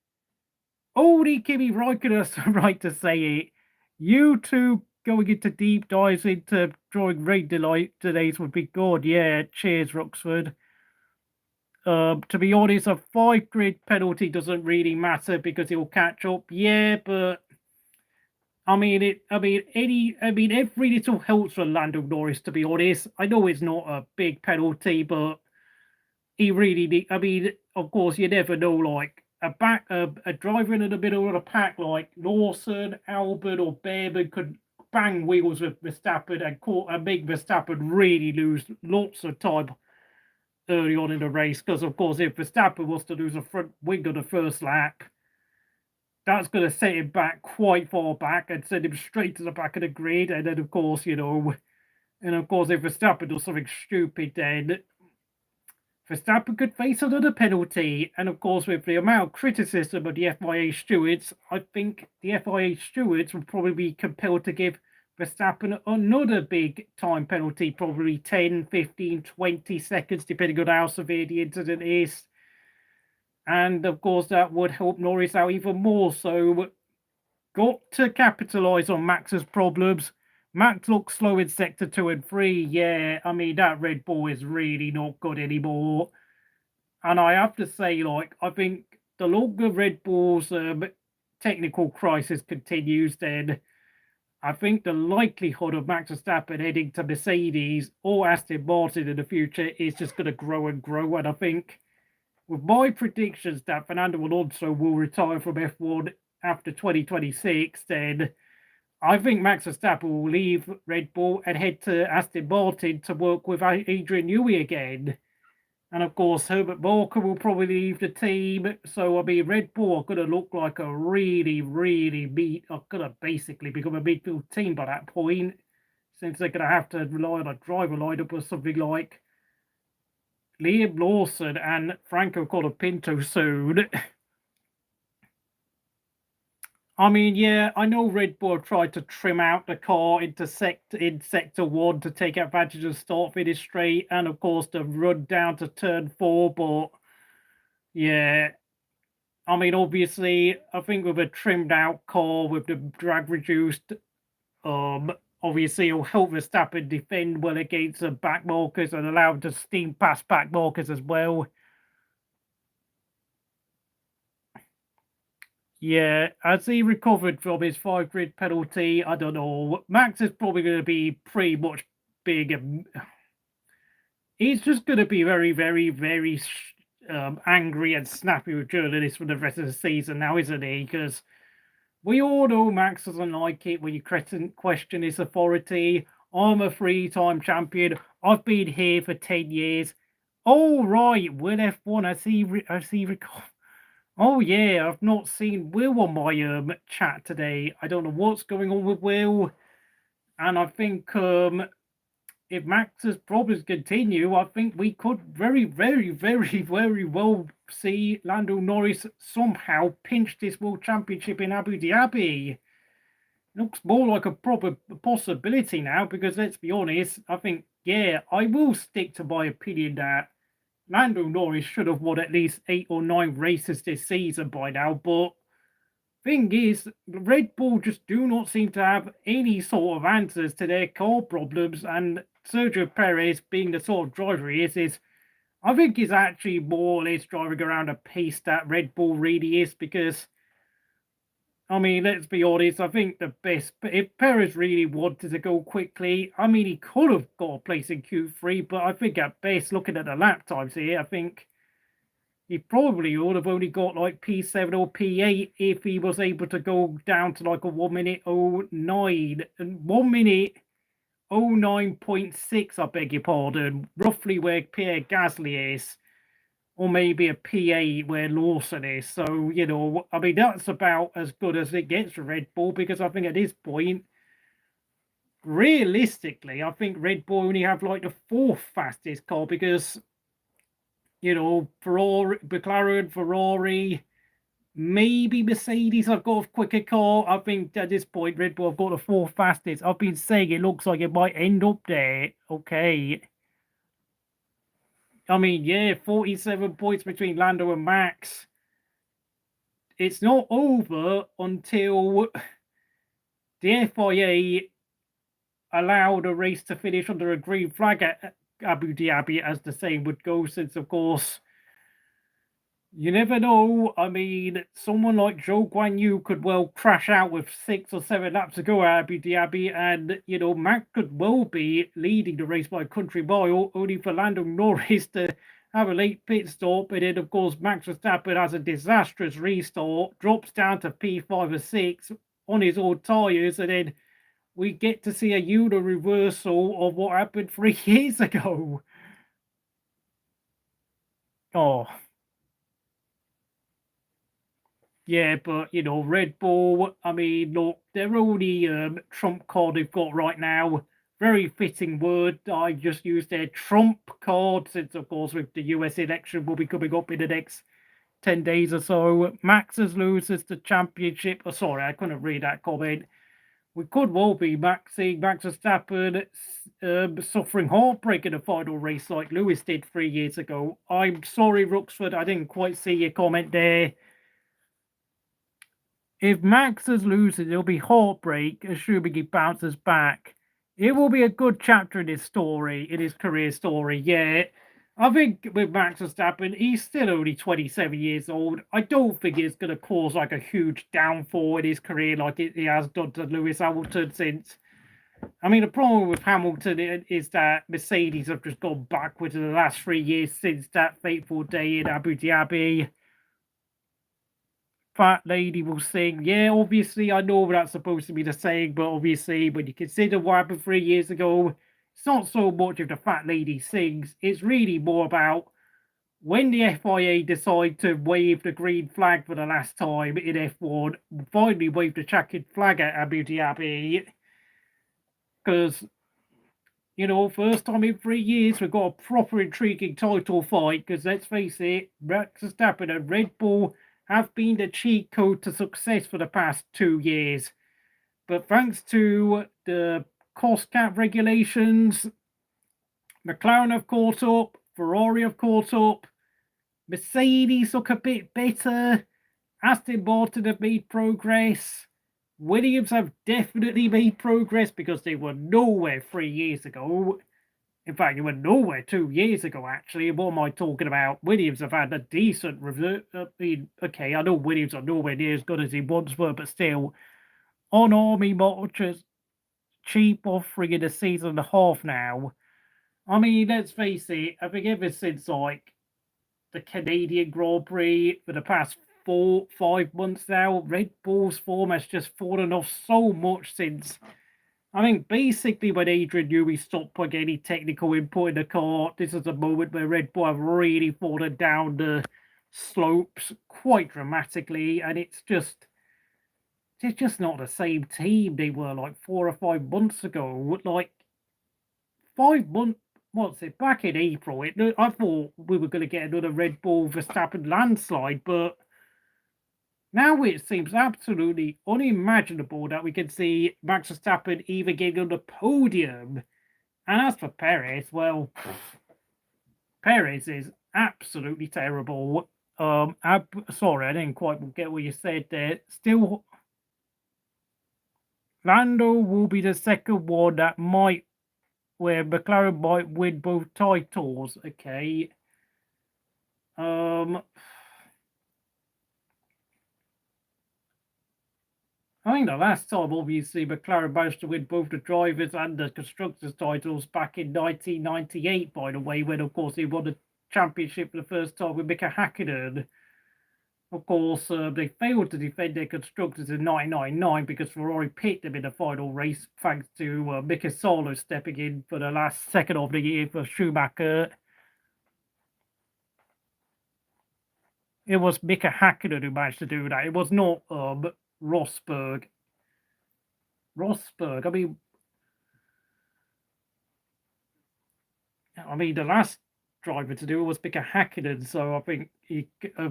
Only Kimi Raikkonen has the right to say it. You two going into deep dives into drawing rain delays would be good. Yeah, cheers, Roxford. To be honest, a 5-grid penalty doesn't really matter because he'll catch up. Yeah, but every little helps for Lando Norris, to be honest. I know it's not a big penalty, but he really of course, you never know, like a driver in the middle of the pack like Lawson, Albon, or Behrman could bang wheels with Verstappen and make Verstappen really lose lots of time early on in the race. Because, of course, if Verstappen was to lose a front wing on the first lap, that's going to set him back quite far back and send him straight to the back of the grid. And then, of course, if Verstappen does something stupid, then Verstappen could face another penalty. And of course, with the amount of criticism of the FIA stewards, I think the FIA stewards will probably be compelled to give Verstappen another big time penalty, probably 10, 15, 20 seconds, depending on how severe the incident is. And of course, that would help Norris out even more. So, got to capitalise on Max's problems. Max looks slow in sector 2 and 3. Yeah, I mean, that Red Bull is really not good anymore. And I have to say, like, I think the longer Red Bull's technical crisis continues, then I think the likelihood of Max Verstappen heading to Mercedes or Aston Martin in the future is just going to grow and grow. And I think with my predictions that Fernando Alonso will retire from F1 after 2026, then I think Max Verstappen will leave Red Bull and head to Aston Martin to work with Adrian Newey again. And of course, Herbert Walker will probably leave the team. So, I mean, Red Bull are going to look like a really, really are going to basically become a midfield team by that point, since they're going to have to rely on a driver lineup or something like Liam Lawson and Franco Colapinto soon. I mean, yeah, I know Red Bull tried to trim out the car into sector 1 to take advantage of start finish straight, and of course the run down to turn 4. But yeah, I mean, obviously, I think with a trimmed out car with the drag reduced, obviously it'll help Verstappen defend well against the back markers and allow him to steam past back markers as well. Yeah, as he recovered from his 5 grid penalty, I don't know. Max is probably going to be pretty much big. He's just going to be very, very, very angry and snappy with journalists for the rest of the season now, isn't he? Because we all know Max doesn't like it when you question his authority. I'm a 3-time champion. I've been here for 10 years. Oh, right, Will F1, I see. Oh yeah, I've not seen Will on my chat today. I don't know what's going on with Will, and I think if Max's problems continue, I think we could very, very, very, very well see Lando Norris somehow pinch this World Championship in Abu Dhabi. Looks more like a proper possibility now, because let's be honest, I think, yeah, I will stick to my opinion that Lando Norris should have won at least 8 or 9 races this season by now, but thing is, Red Bull just do not seem to have any sort of answers to their car problems, and Sergio Perez, being the sort of driver he is I think he's actually more or less driving around a pace that Red Bull really is, because I mean, let's be honest, I think the best, if Perez really wanted to go quickly, I mean, he could have got a place in Q3, but I think at best, looking at the lap times here, I think he probably would have only got like P7 or P8 if he was able to go down to like a 1 minute 09, and 1 minute 09.6, I beg your pardon, roughly where Pierre Gasly is. Or maybe a P8 where Lawson is. So, you know, I mean, that's about as good as it gets for Red Bull, because I think at this point, realistically, I think Red Bull only have like the 4th fastest car, because, you know, McLaren, Ferrari, maybe Mercedes have got a quicker car. I think at this point, Red Bull have got the 4th fastest. I've been saying it looks like it might end up there. Okay. I mean, yeah, 47 points between Lando and Max. It's not over until the FIA allowed a race to finish under a green flag at Abu Dhabi, as the saying would go, since, of course, you never know. I mean, someone like Zhou could well crash out with 6 or 7 laps to go at Abu Dhabi, and, you know, Max could well be leading the race by a country mile, only for Lando Norris to have a late pit stop, and then, of course, Max Verstappen has a disastrous restart, drops down to P5 or 6 on his old tyres, and then we get to see a reversal of what happened 3 years ago. Oh. Yeah, but, you know, Red Bull, I mean, look, their only trump card they've got right now, very fitting word. I just used their trump card, since, of course, with the US election will be coming up in the next 10 days or so. Max's loses the championship. Oh, sorry, I couldn't read that comment. We could well be seeing Max Verstappen suffering heartbreak in the final race like Lewis did 3 years ago. I'm sorry, Rooksford, I didn't quite see your comment there. If Max is losing, it'll be heartbreak, assuming he bounces back. It will be a good chapter in his story, in his career story. Yeah, I think with Max Verstappen, he's still only 27 years old. I don't think it's going to cause like a huge downfall in his career like he has done to Lewis Hamilton since. I mean, the problem with Hamilton is that Mercedes have just gone backwards in the last 3 years since that fateful day in Abu Dhabi. Fat lady will sing. Yeah, obviously, I know that's supposed to be the saying, but obviously, when you consider what happened 3 years ago, it's not so much if the fat lady sings. It's really more about when the FIA decide to wave the green flag for the last time in F1, finally wave the checkered flag at Abu Dhabi, because you know, first time in 3 years, we've got a proper intriguing title fight. Because let's face it, Max Verstappen and Red Bull have been the cheat code to success for the past 2 years. But thanks to the cost cap regulations, McLaren have caught up, Ferrari have caught up, Mercedes look a bit better, Aston Martin have made progress. Williams have definitely made progress because they were nowhere 3 years ago. In fact, they were nowhere 2 years ago, actually. What am I talking about? Williams have had a decent review. Okay, I know Williams are nowhere near as good as he once were, but still, on Army Motors, cheap offering in a season and a half now. I mean, let's face it, I think ever since, like, the Canadian Grand Prix for the past 4-5 months now, Red Bull's form has just fallen off so much since. I mean, basically, when Adrian Newey stopped putting any technical input in the car, this is a moment where Red Bull have really fallen down the slopes quite dramatically, and they're just not the same team they were like 4 or 5 months ago. Like 5 months, what's it? Back in April, I thought we were going to get another Red Bull Verstappen landslide, but now it seems absolutely unimaginable that we can see Max Verstappen even getting on the podium. And as for Perez, well, Perez is absolutely terrible. Sorry, I didn't quite get what you said there. Still, Lando will be the second one where McLaren might win both titles. Okay. I think the last time, obviously, McLaren managed to win both the drivers and the constructors' titles back in 1998, by the way, when, of course, he won the championship for the first time with Mika Hakkinen. Of course, they failed to defend their constructors in 1999 because Ferrari picked them in the final race, thanks to Mika Salo stepping in for the last second of the year for Schumacher. It was Mika Hakkinen who managed to do that. It was not Rosberg. I mean, the last driver to do it was Mika Hakkinen, so I think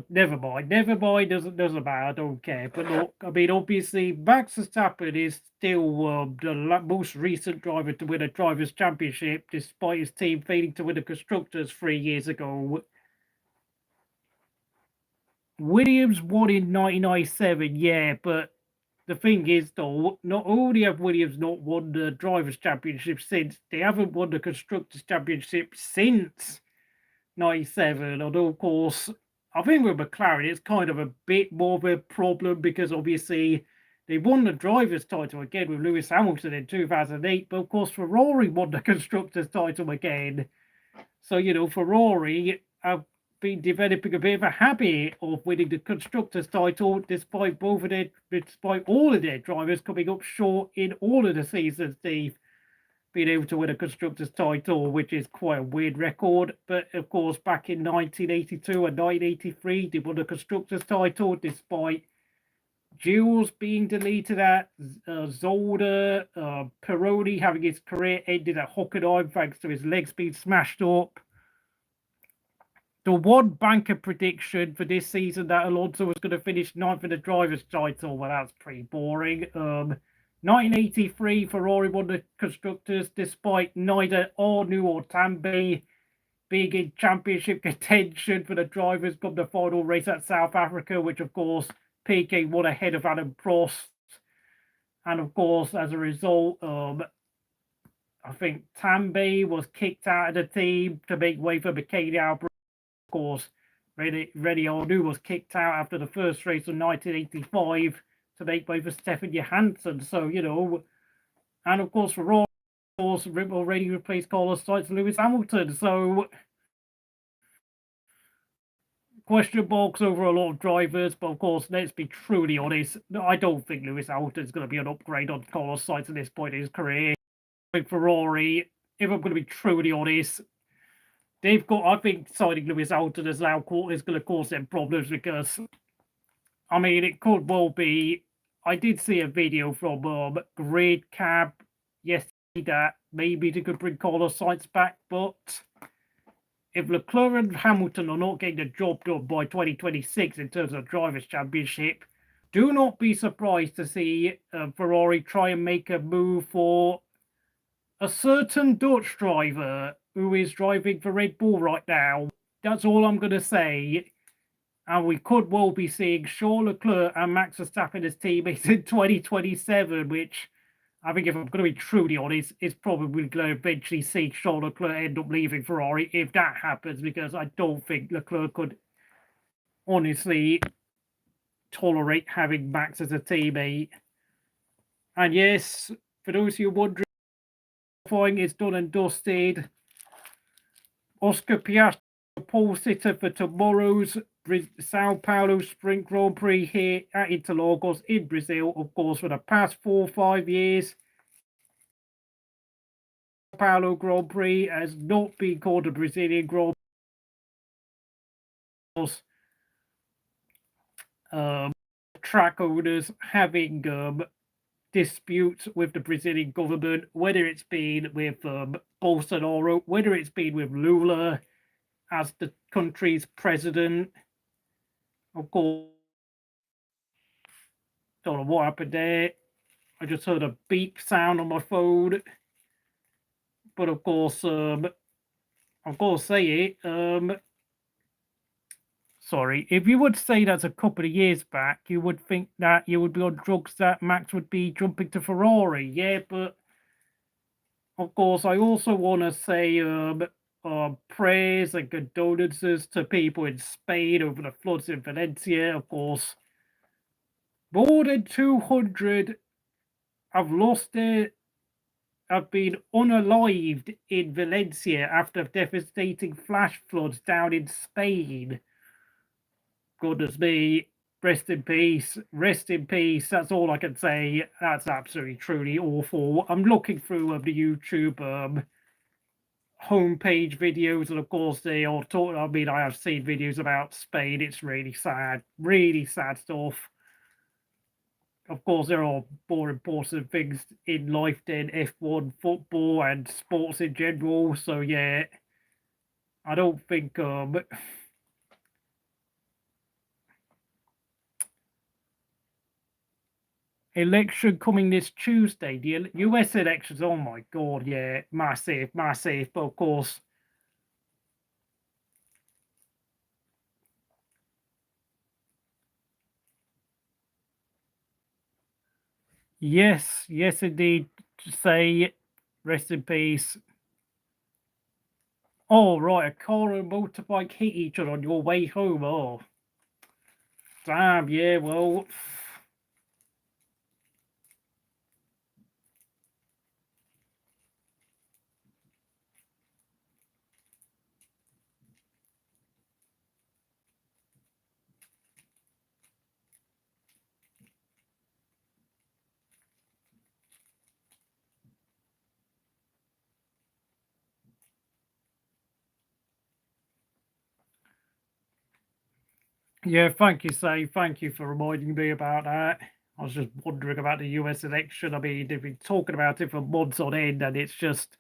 never mind. Doesn't matter. I don't care. But look, I mean, obviously, Max Verstappen is still the most recent driver to win a drivers' championship, despite his team failing to win the constructors 3 years ago. Williams won in 1997, yeah, but the thing is, though, not only have Williams not won the Drivers' Championship since, they haven't won the Constructors' Championship since 97. Although, of course, I think with McLaren, it's kind of a bit more of a problem because obviously they won the Drivers' title again with Lewis Hamilton in 2008, but of course, Ferrari won the Constructors' title again. So, you know, Ferrari have been developing a bit of a habit of winning the constructors' title, despite all of their drivers coming up short in all of the seasons they've been able to win a constructors' title, which is quite a weird record. But of course, back in 1982 and 1983, they won the constructors' title despite Jules being deleted at Zolder, Pironi having his career ended at Hockenheim thanks to his legs being smashed up. The one banker prediction for this season that Alonso was going to finish ninth in the driver's title, well, that's pretty boring. 1983, Ferrari won the constructors despite neither Arnoux or Tambay being in championship contention for the drivers come the final race at South Africa, which of course Piquet won ahead of Adam Prost. And of course, as a result, I think Tambay was kicked out of the team to make way for Michele Albon. Of course, Ricciardo was kicked out after the first race in 1985 to make way for Stefan Johansson. So, you know, and of course, Ferrari already replaced Carlos Sainz and Lewis Hamilton. So, question marks over a lot of drivers, but of course, let's be truly honest. I don't think Lewis Hamilton is going to be an upgrade on Carlos Sainz at this point in his career. With Ferrari, if I'm going to be truly honest, they've got. I think signing Lewis Hamilton as now is going to cause them problems because, I mean, it could well be. I did see a video from Grid Cab yesterday that maybe they could bring Carlos Sainz back, but if Leclerc and Hamilton are not getting the job done by 2026 in terms of Drivers' Championship, do not be surprised to see Ferrari try and make a move for a certain Dutch driver who is driving for Red Bull right now. That's all I'm going to say. And we could well be seeing Charles Leclerc and Max Verstappen as teammates in 2027, which I think, if I'm going to be truly honest, is probably going to eventually see Charles Leclerc end up leaving Ferrari if that happens, because I don't think Leclerc could honestly tolerate having Max as a teammate. And yes, for those who are wondering, qualifying is done and dusted. Oscar Piastri, pole sitter for tomorrow's Sao Paulo Sprint Grand Prix here at Interlagos in Brazil. Of course, for the past 4 or 5 years, Sao Paulo Grand Prix has not been called a Brazilian Grand Prix. Track owners having disputes with the Brazilian government, whether it's been with Bolsonaro, whether it's been with Lula as the country's president. Of course, don't know what happened there. I just heard a beep sound on my phone. But of course, I've got to say it. Sorry, if you would say that a couple of years back, you would think that you would be on drugs, that Max would be jumping to Ferrari. Yeah, but of course, I also want to say prayers and condolences to people in Spain over the floods in Valencia. Of course, more than 200 have been unalived in Valencia after devastating flash floods down in Spain. Goodness me, rest in peace, rest in peace. That's all I can say. That's absolutely, truly awful. I'm looking through the YouTube homepage videos, and of course they are talking. I mean, I have seen videos about Spain. It's really sad stuff. Of course, there are more important things in life than F1, football, and sports in general. So yeah, I don't think election coming this Tuesday. The US elections, oh my God, yeah, massive. But of course, yes, indeed, to say rest in peace. Oh, right, a car and motorbike hit each other on your way home. Oh, damn, yeah, well... Yeah, thank you, Say. Thank you for reminding me about that. I was just wondering about the US election. I mean, they've been talking about it for months on end, and it's just...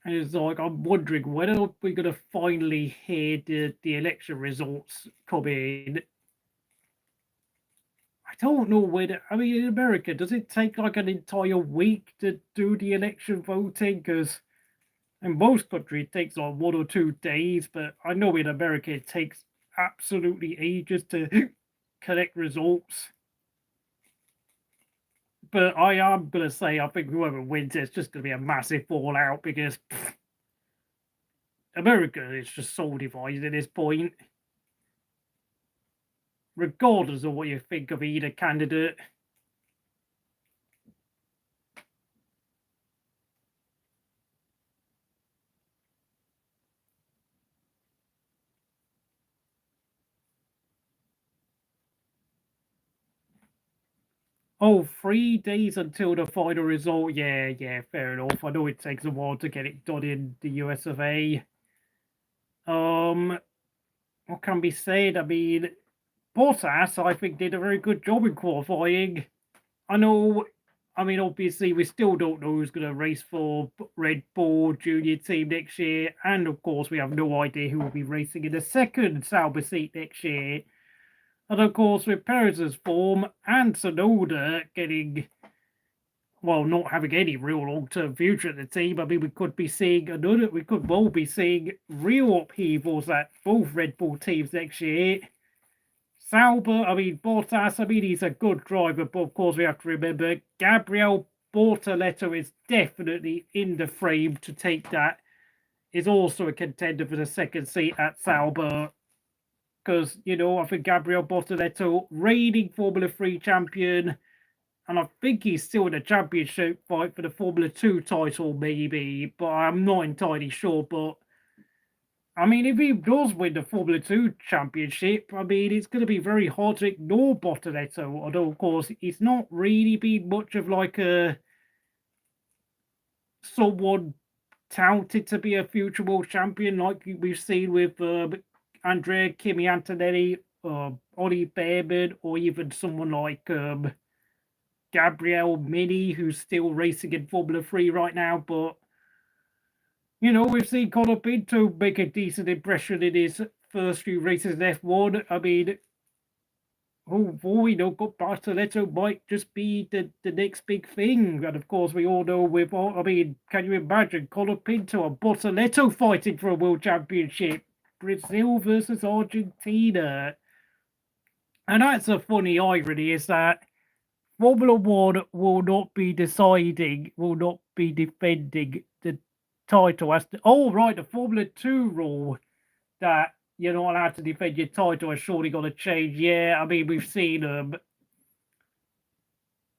It's like, I'm wondering, when are we going to finally hear the election results come in? I don't know whether... I mean, in America, does it take like an entire week to do the election voting? Because... in most countries, it takes like 1 or 2 days, but I know in America it takes absolutely ages to collect results. But I am going to say I think whoever wins it's just going to be a massive fallout because America is just so divided at this point. Regardless of what you think of either candidate. Oh, 3 days until the final result. Yeah, fair enough. I know it takes a while to get it done in the US of A. What can be said? I mean, Bottas, I think, did a very good job in qualifying. Obviously, we still don't know who's going to race for Red Bull Junior team next year. And, of course, we have no idea who will be racing in the second Sauber seat next year. And, of course, with Perez's form and Tsunoda not having any real long-term future at the team, I mean, we could be seeing real upheavals at both Red Bull teams next year. Bottas, he's a good driver, but of course we have to remember Gabriel Bortoleto is definitely in the frame to take that. Is also a contender for the second seat at Sauber. Because, I think Gabriel Bortoleto, reigning Formula 3 champion, and I think he's still in a championship fight for the Formula 2 title, maybe, but I'm not entirely sure. But if he does win the Formula 2 championship, it's going to be very hard to ignore Bortoleto. Although, of course, he's not really been much of like someone touted to be a future world champion, like we've seen with Andrea Kimi Antonelli, Ollie Behrman, or even someone like Gabriel Mini, who's still racing in Formula 3 right now. But we've seen Conor Pinto make a decent impression in his first few races in F1. Bortoleto might just be the next big thing. And of course, we all know can you imagine Conor Pinto and Bortoleto fighting for a world championship? Brazil versus Argentina. And that's a funny irony, is that Formula 1 will not be defending the title as the Formula 2 rule that you're not allowed to defend your title has surely got to change. Yeah, we've seen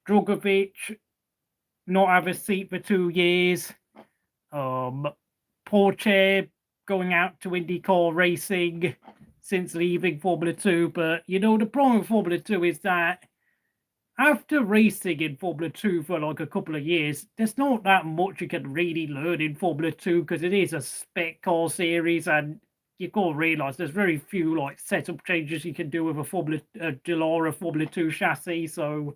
Drogovic not have a seat for 2 years. Porsche going out to IndyCar racing since leaving Formula 2. But the problem with Formula 2 is that after racing in Formula 2 for like a couple of years, there's not that much you can really learn in Formula 2 because it is a spec car series, and you've got to realise there's very few like setup changes you can do with a Dallara Formula 2 chassis. So,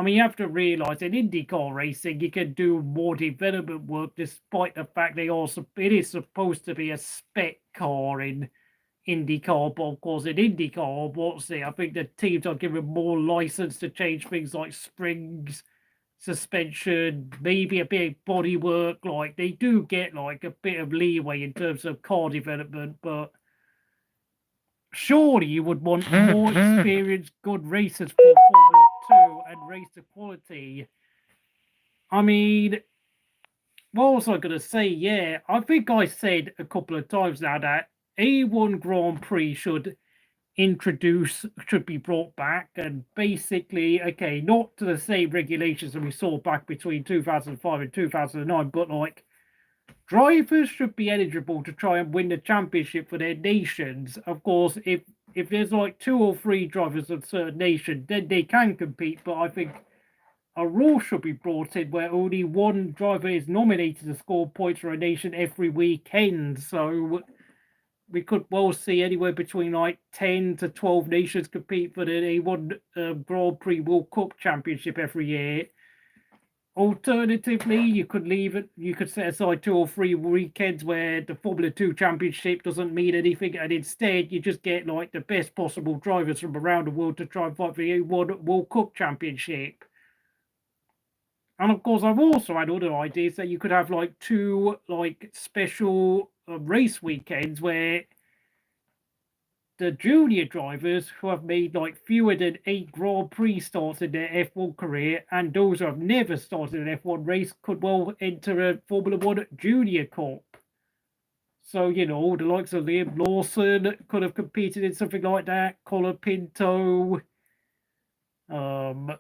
you have to realise in IndyCar racing you can do more development work, despite the fact it is supposed to be a spec car in IndyCar, but of course in IndyCar, I think the teams are given more license to change things like springs, suspension, maybe a bit of bodywork. Like they do get like a bit of leeway in terms of car development, but surely you would want more experienced, good racers for Formula 2 and race the quality. What was I going to say? Yeah, I think I said a couple of times now that A1 Grand Prix should be brought back, and basically, okay, not to the same regulations that we saw back between 2005 and 2009, but like drivers should be eligible to try and win the championship for their nations. Of course, if there's like 2 or 3 drivers of a certain nation, then they can compete. But I think a rule should be brought in where only one driver is nominated to score points for a nation every weekend. So we could well see anywhere between like 10 to 12 nations compete for the A1 Grand Prix World Cup Championship every year. Alternatively, you could set aside 2 or 3 weekends where the Formula 2 Championship doesn't mean anything, and instead you just get like the best possible drivers from around the world to try and fight for the A1 World Cup Championship. And of course, I've also had other ideas that you could have like 2 like special race weekends where the junior drivers who have made like fewer than 8 Grand Prix starts in their F1 career, and those who have never started an F1 race could well enter a Formula One Junior Cup. So, you know, the likes of Liam Lawson could have competed in something like that. Colin Pinto, Ollie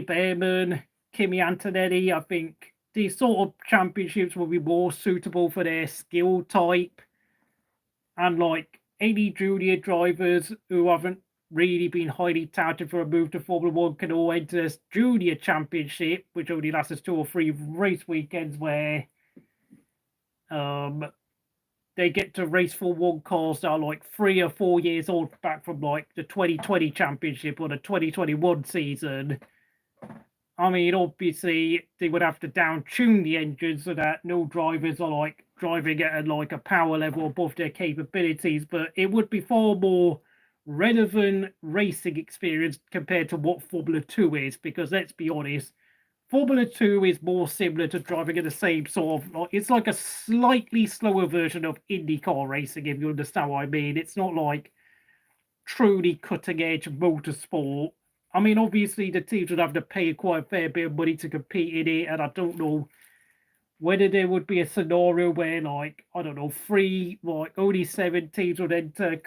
Behrman, Kimi Antonelli. I think these sort of championships will be more suitable for their skill type. And like any junior drivers who haven't really been highly touted for a move to Formula One can all enter this junior championship, which only lasts 2 or 3 race weekends, where they get to race for one cars that are like 3 or 4 years old, back from like the 2020 championship or the 2021 season. I mean, obviously, they would have to down-tune the engine so that no drivers are like driving at like a power level above their capabilities, but it would be far more relevant racing experience compared to what Formula 2 is, because let's be honest, Formula 2 is more similar to driving in the same sort of, it's like a slightly slower version of IndyCar racing, if you understand what I mean. It's not like truly cutting-edge motorsport. I mean, obviously, the teams would have to pay quite a fair bit of money to compete in it, and I don't know whether there would be a scenario where, like, I don't know, only 7 teams would enter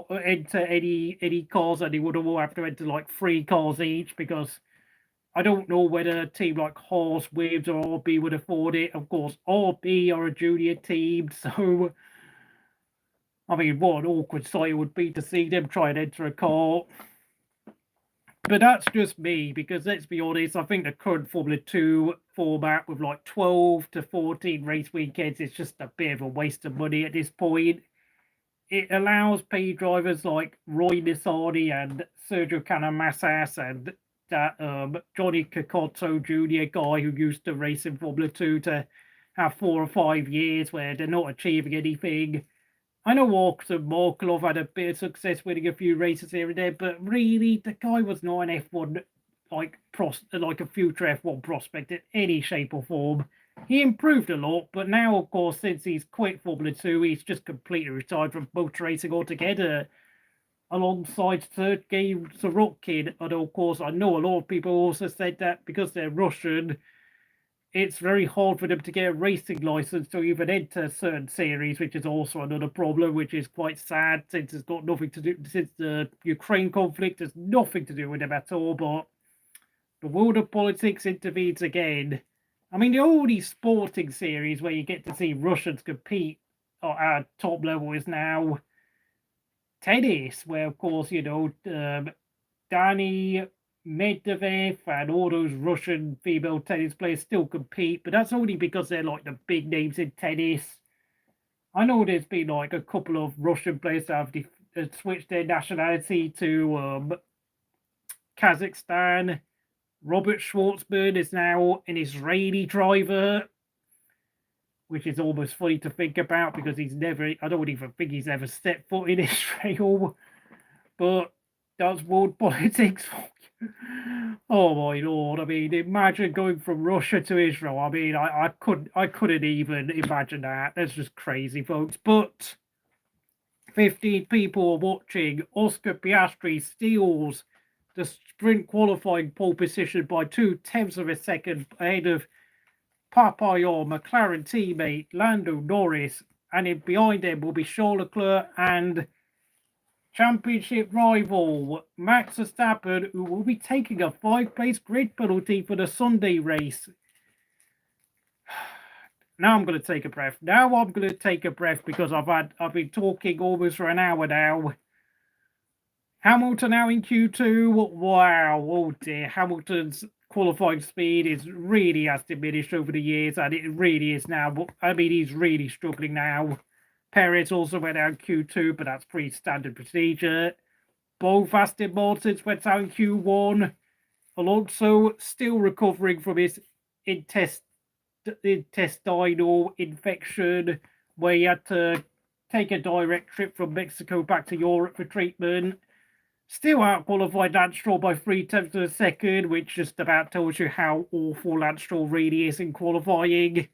any cars, and they would all have to enter like 3 cars each, because I don't know whether a team like Haas, Williams, or RB would afford it. Of course, RB are a junior team, so I mean, what an awkward sight it would be to see them try and enter a car. But that's just me, because let's be honest, I think the current Formula 2 format with like 12 to 14 race weekends is just a bit of a waste of money at this point. It allows paid drivers like Roy Nissany and Sergio Canamassas and that Johnny Cocotto Jr. guy who used to race in Formula 2 to have 4 or 5 years where they're not achieving anything. I know Austin Markelov had a bit of success winning a few races here and there, but really, the guy was not an F1, like a future F1 prospect in any shape or form. He improved a lot, but now, of course, since he's quit Formula 2, he's just completely retired from motor racing altogether, alongside Sergei Sorokin. And of course, I know a lot of people also said that because they're Russian, it's very hard for them to get a racing license to even enter certain series, which is also another problem, which is quite sad, since it's got nothing to do, since the Ukraine conflict has nothing to do with them at all. But the world of politics intervenes again. I mean, the only sporting series where you get to see Russians compete at top level is now tennis, where, of course, you know, Dani Medvedev and all those Russian female tennis players still compete, but that's only because they're like the big names in tennis. I know there's been like a couple of Russian players that have switched their nationality to Kazakhstan. Robert Schwartzman is now an Israeli driver, which is almost funny to think about, because I don't even think he's ever stepped foot in Israel. But that's world politics for you. Oh my lord! I mean, imagine going from Russia to Israel. I mean, I couldn't even imagine that. That's just crazy, folks. But 15 people are watching. Oscar Piastri steals the sprint qualifying pole position by 0.2 of a second ahead of Papayon, McLaren teammate Lando Norris, and in behind them will be Charles Leclerc and championship rival Max Verstappen, who will be taking a 5-place grid penalty for the Sunday race. Now I'm going to take a breath. Because I've been talking almost for an hour now. Hamilton now in Q2. Wow, oh dear. Hamilton's qualifying speed has diminished over the years, and it really is now. I mean, he's really struggling now. Perez also went out in Q2, but that's pretty standard procedure. Both Aston Martins went out in Q1. Alonso still recovering from his intestinal infection, where he had to take a direct trip from Mexico back to Europe for treatment. Still out-qualified Lance Stroll by 0.3 of a second, which just about tells you how awful Lance Stroll really is in qualifying.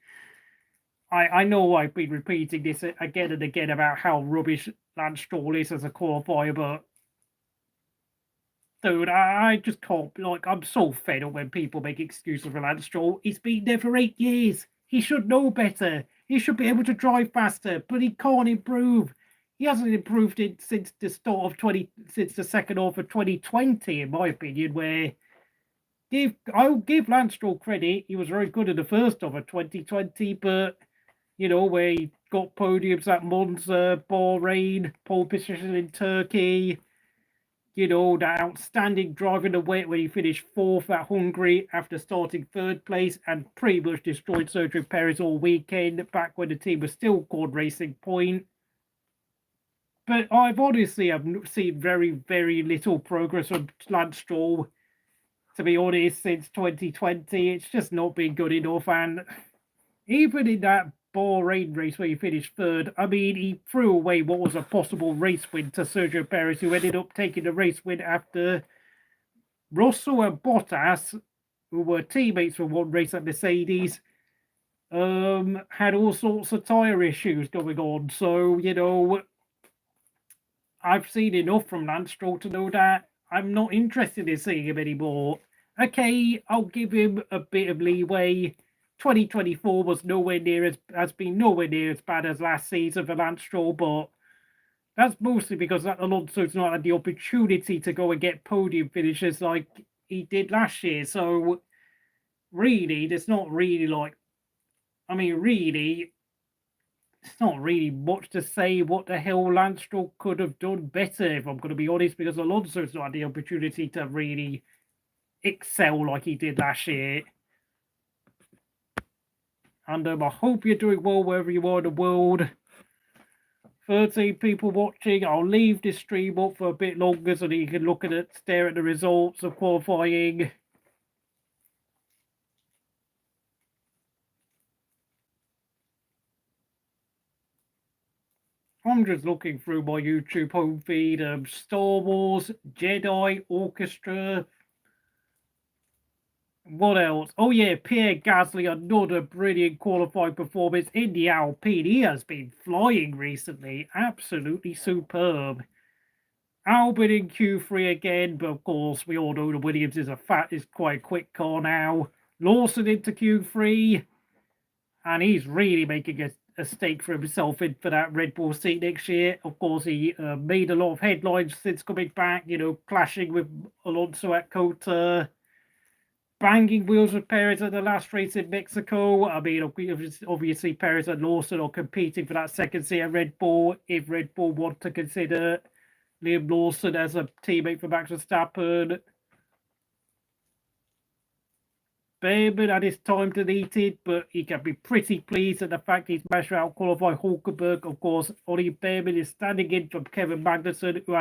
I know I've been repeating this again and again about how rubbish Lance Stroll is as a qualifier, but dude, I just can't. Like, I'm so fed up when people make excuses for Lance Stroll. He's been there for 8 years. He should know better. He should be able to drive faster, but he can't improve. He hasn't improved it since the start of since the second half of 2020, in my opinion. Where I'll give Lance Stroll credit. He was very good in the first half of 2020, but where he got podiums at Monza, Bahrain, pole position in Turkey. That outstanding driving the weight when he finished 4th at Hungary after starting 3rd place and pretty much destroyed Sergio Perez all weekend back when the team was still called Racing Point. But I've honestly seen very, very little progress on Lance Stroll, to be honest, since 2020. It's just not been good enough. And even in that Bahrain race where he finished 3rd, I mean, he threw away what was a possible race win to Sergio Perez, who ended up taking the race win after Russell and Bottas, who were teammates for one race at Mercedes, had all sorts of tyre issues going on. So, I've seen enough from Lance Stroll to know that I'm not interested in seeing him anymore. Okay, I'll give him a bit of leeway. 2024 was has been nowhere near as bad as last season for Lance Stroll, but that's mostly because Alonso's not had the opportunity to go and get podium finishes like he did last year. So really, there's not really it's not really much to say what the hell Lance Stroll could have done better, if I'm going to be honest, because Alonso's not had the opportunity to really excel like he did last year. And I hope you're doing well wherever you are in the world. 13 people watching. I'll leave this stream up for a bit longer so that you can look at it, stare at the results of qualifying. I'm just looking through my YouTube home feed. Star Wars, Jedi, Orchestra. What else? Oh yeah, Pierre Gasly, another brilliant qualifying performance in the Alpine. He has been flying recently. Absolutely superb. Albon in Q3 again, but of course we all know the Williams is quite a quick car now. Lawson into Q3, and he's really making a stake for himself for that Red Bull seat next year. Of course, he made a lot of headlines since coming back, clashing with Alonso at Kota, banging wheels with Perez at the last race in Mexico. I mean, obviously Perez and Lawson are competing for that second seat at Red Bull, if Red Bull want to consider Liam Lawson as a teammate for Max Verstappen. Behrman had his time deleted, but he can be pretty pleased at the fact he's managed to out-qualify Hulkenberg. Of course, Ollie Behrman is standing in from Kevin Magnussen, who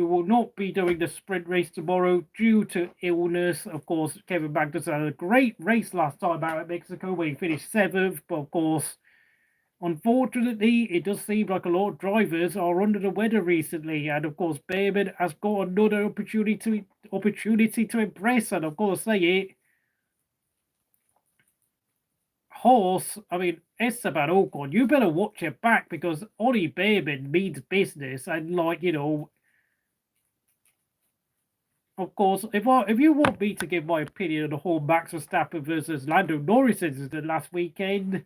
will not be doing the sprint race tomorrow due to illness. Of course, Kevin Magnussen had a great race last time out at Mexico where he finished 7th, but of course, unfortunately, it does seem like a lot of drivers are under the weather recently, and of course, Behrman has got another opportunity to impress, and of course, say it. Haas, I mean, Esteban Ocon, you better watch your back because Ollie Behrman means business, and of course, if you want me to give my opinion on the whole Max Verstappen versus Lando Norris incident last weekend,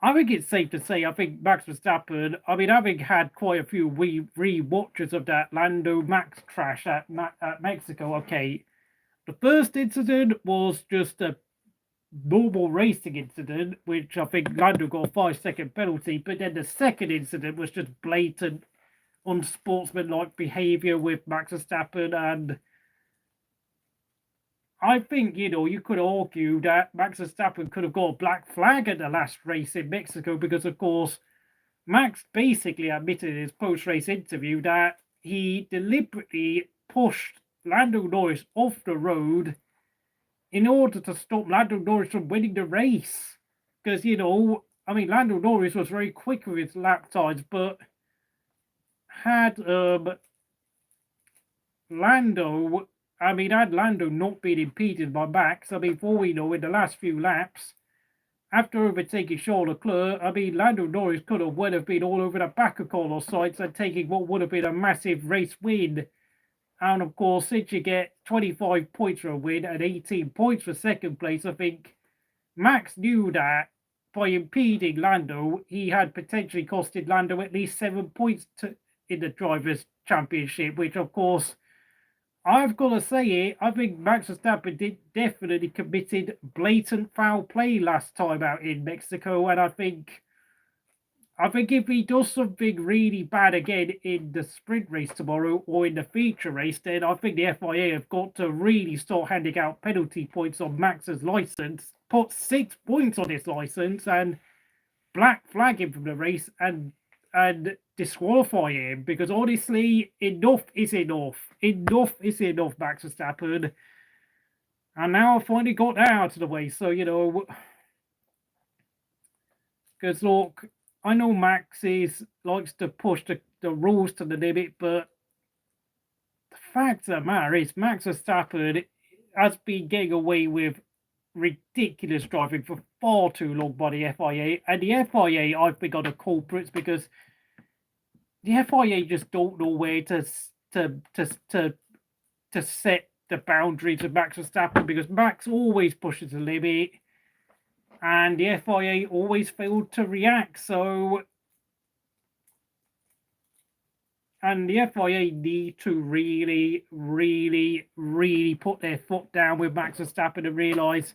I think it's safe to say I think Max Verstappen, I mean, having had quite a few re-watches of that Lando Max crash at Mexico, okay, the first incident was just a normal racing incident, which I think Lando got a 5-second penalty, but then the second incident was just blatant unsportsmanlike behaviour with Max Verstappen, and I think, you could argue that Max Verstappen could have got a black flag at the last race in Mexico because, of course, Max basically admitted in his post-race interview that he deliberately pushed Lando Norris off the road in order to stop Lando Norris from winning the race. Because, I mean, Lando Norris was very quick with his lap times, but had Lando not been impeded by Max, I mean, before we know, in the last few laps, after overtaking Charles Leclerc, I mean, Lando Norris could have well have been all over the back of Carlos Sainz and taking what would have been a massive race win. And of course, since you get 25 points for a win and 18 points for second place, I think Max knew that by impeding Lando, he had potentially costed Lando at least 7 points in the Drivers' Championship, which of course, I've got to say it, I think Max Verstappen definitely committed blatant foul play last time out in Mexico, and I think if he does something really bad again in the sprint race tomorrow or in the feature race, then I think the FIA have got to really start handing out penalty points on Max's license, put 6 points on his license, and black flag him from the race and disqualify him, because honestly, enough is enough. Enough is enough, Max Verstappen. And now I finally got that out of the way. So, you know, because look, I know Max likes to push the rules to the limit, but the fact of the matter is Max Verstappen has been getting away with ridiculous driving for far too long by the FIA, and the FIA, I think, are the culprits, because the FIA just don't know where to set the boundaries of Max Verstappen, because Max always pushes the limit, and the FIA always failed to react. So, and the FIA need to really, really, really put their foot down with Max Verstappen and realise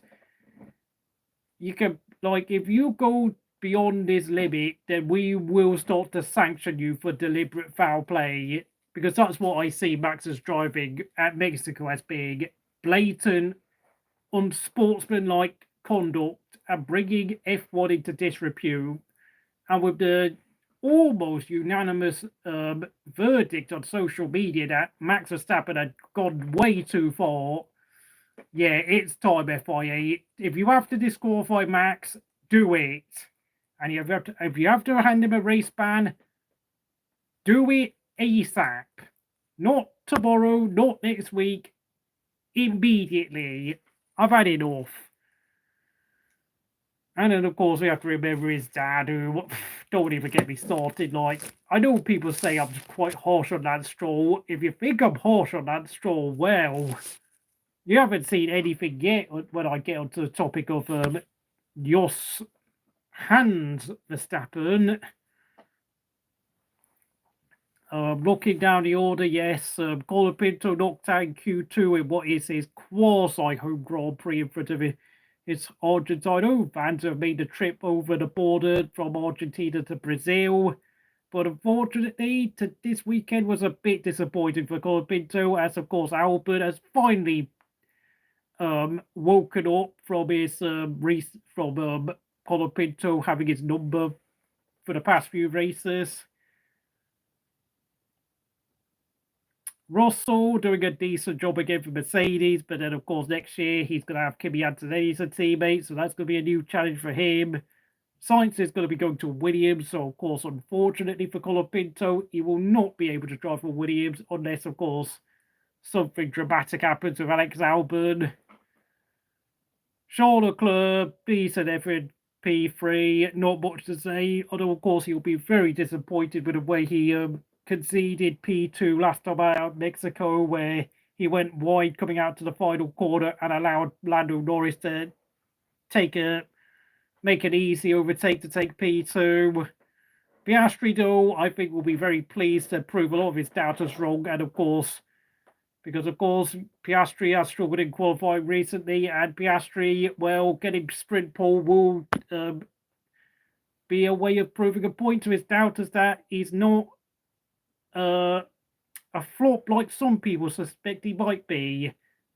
you can, like, if you go beyond this limit, then we will start to sanction you for deliberate foul play, because that's what I see Max's driving at Mexico as being: blatant, unsportsmanlike conduct and bringing F1 into disrepute. And with the almost unanimous verdict on social media that Max Verstappen had gone way too far, yeah, it's time, FIA. If you have to disqualify Max, do it. And if you have to hand him a race ban, do it ASAP. Not tomorrow, not next week, immediately. I've had enough. And then, of course, we have to remember his dad, who, don't even get me started. Like, I know people say I'm quite harsh on Lance Stroll. If you think I'm harsh on Lance Stroll, well, you haven't seen anything yet when I get onto the topic of Jos Hans Verstappen. Looking down the order, yes, Colapinto knocked out in Q2 in what is his quasi-home Grand Prix in front of his Argentine fans who have made the trip over the border from Argentina to Brazil. But unfortunately, this weekend was a bit disappointing for Colapinto, as of course Albon has finally woken up from his Colapinto having his number for the past few races. Russell doing a decent job again for Mercedes, but then of course next year he's going to have Kimi Antonelli as a teammate, so that's going to be a new challenge for him. Sainz is going to be going to Williams, so of course, unfortunately for Colapinto, he will not be able to drive for Williams unless, of course, something dramatic happens with Alex Albon. Charles Leclerc, decent effort, P3, not much to say, although of course he'll be very disappointed with the way he conceded P2 last time out of Mexico, where he went wide coming out to the final corner and allowed Lando Norris to make an easy overtake to take P2. Piastri, though, I think will be very pleased to prove a lot of his doubters wrong, and of course, because of course Piastri has struggled in qualifying recently, and Piastri, well, getting sprint pole will be a way of proving a point to his doubters that he's not a flop like some people suspect he might be.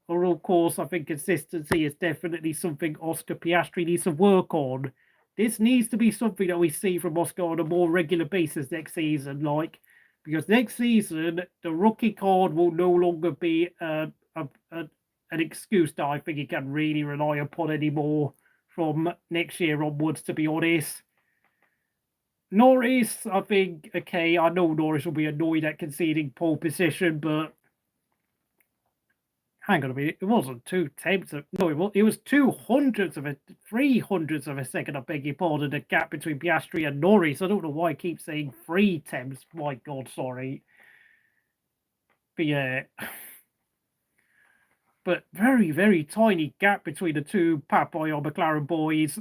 Or of course, I think consistency is definitely something Oscar Piastri needs to work on. This needs to be something that we see from Oscar on a more regular basis next season, because next season the rookie card will no longer be an excuse that I think he can really rely upon anymore from next year onwards, to be honest. Norris, I think, okay, I know Norris will be annoyed at conceding pole position, but hang on a minute, it wasn't 2/10 of, no, it was 300ths of a second, I beg your pardon, the gap between Piastri and Norris. I don't know why I keep saying 3/10. My God, sorry. But yeah, but very, very tiny gap between the two Papaya McLaren boys.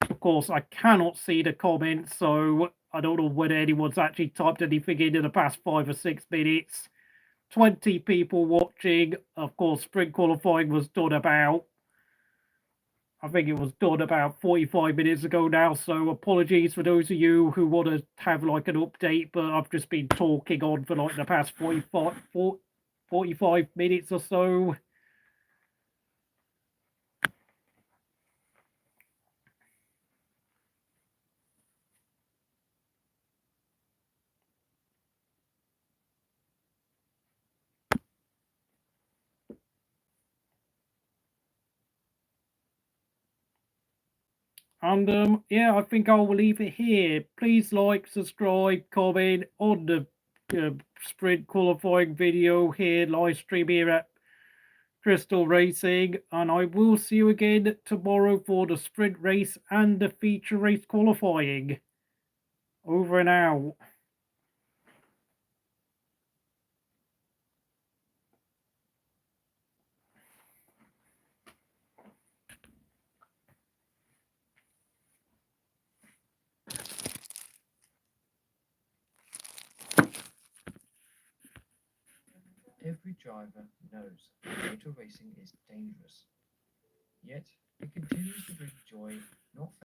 Of course, I cannot see the comments, so I don't know whether anyone's actually typed anything in the past 5 or 6 minutes. 20 people watching. Of course, sprint qualifying was done about, I think it was done about 45 minutes ago now, so apologies for those of you who want to have like an update, but I've just been talking on for like the past 45 minutes or so. And yeah, I think I will leave it here. Please like, subscribe, comment on the sprint qualifying video here, live stream here at Crystal Racing. And I will see you again tomorrow for the sprint race and the feature race qualifying. Over and out. Every driver knows that motor racing is dangerous, yet it continues to bring joy not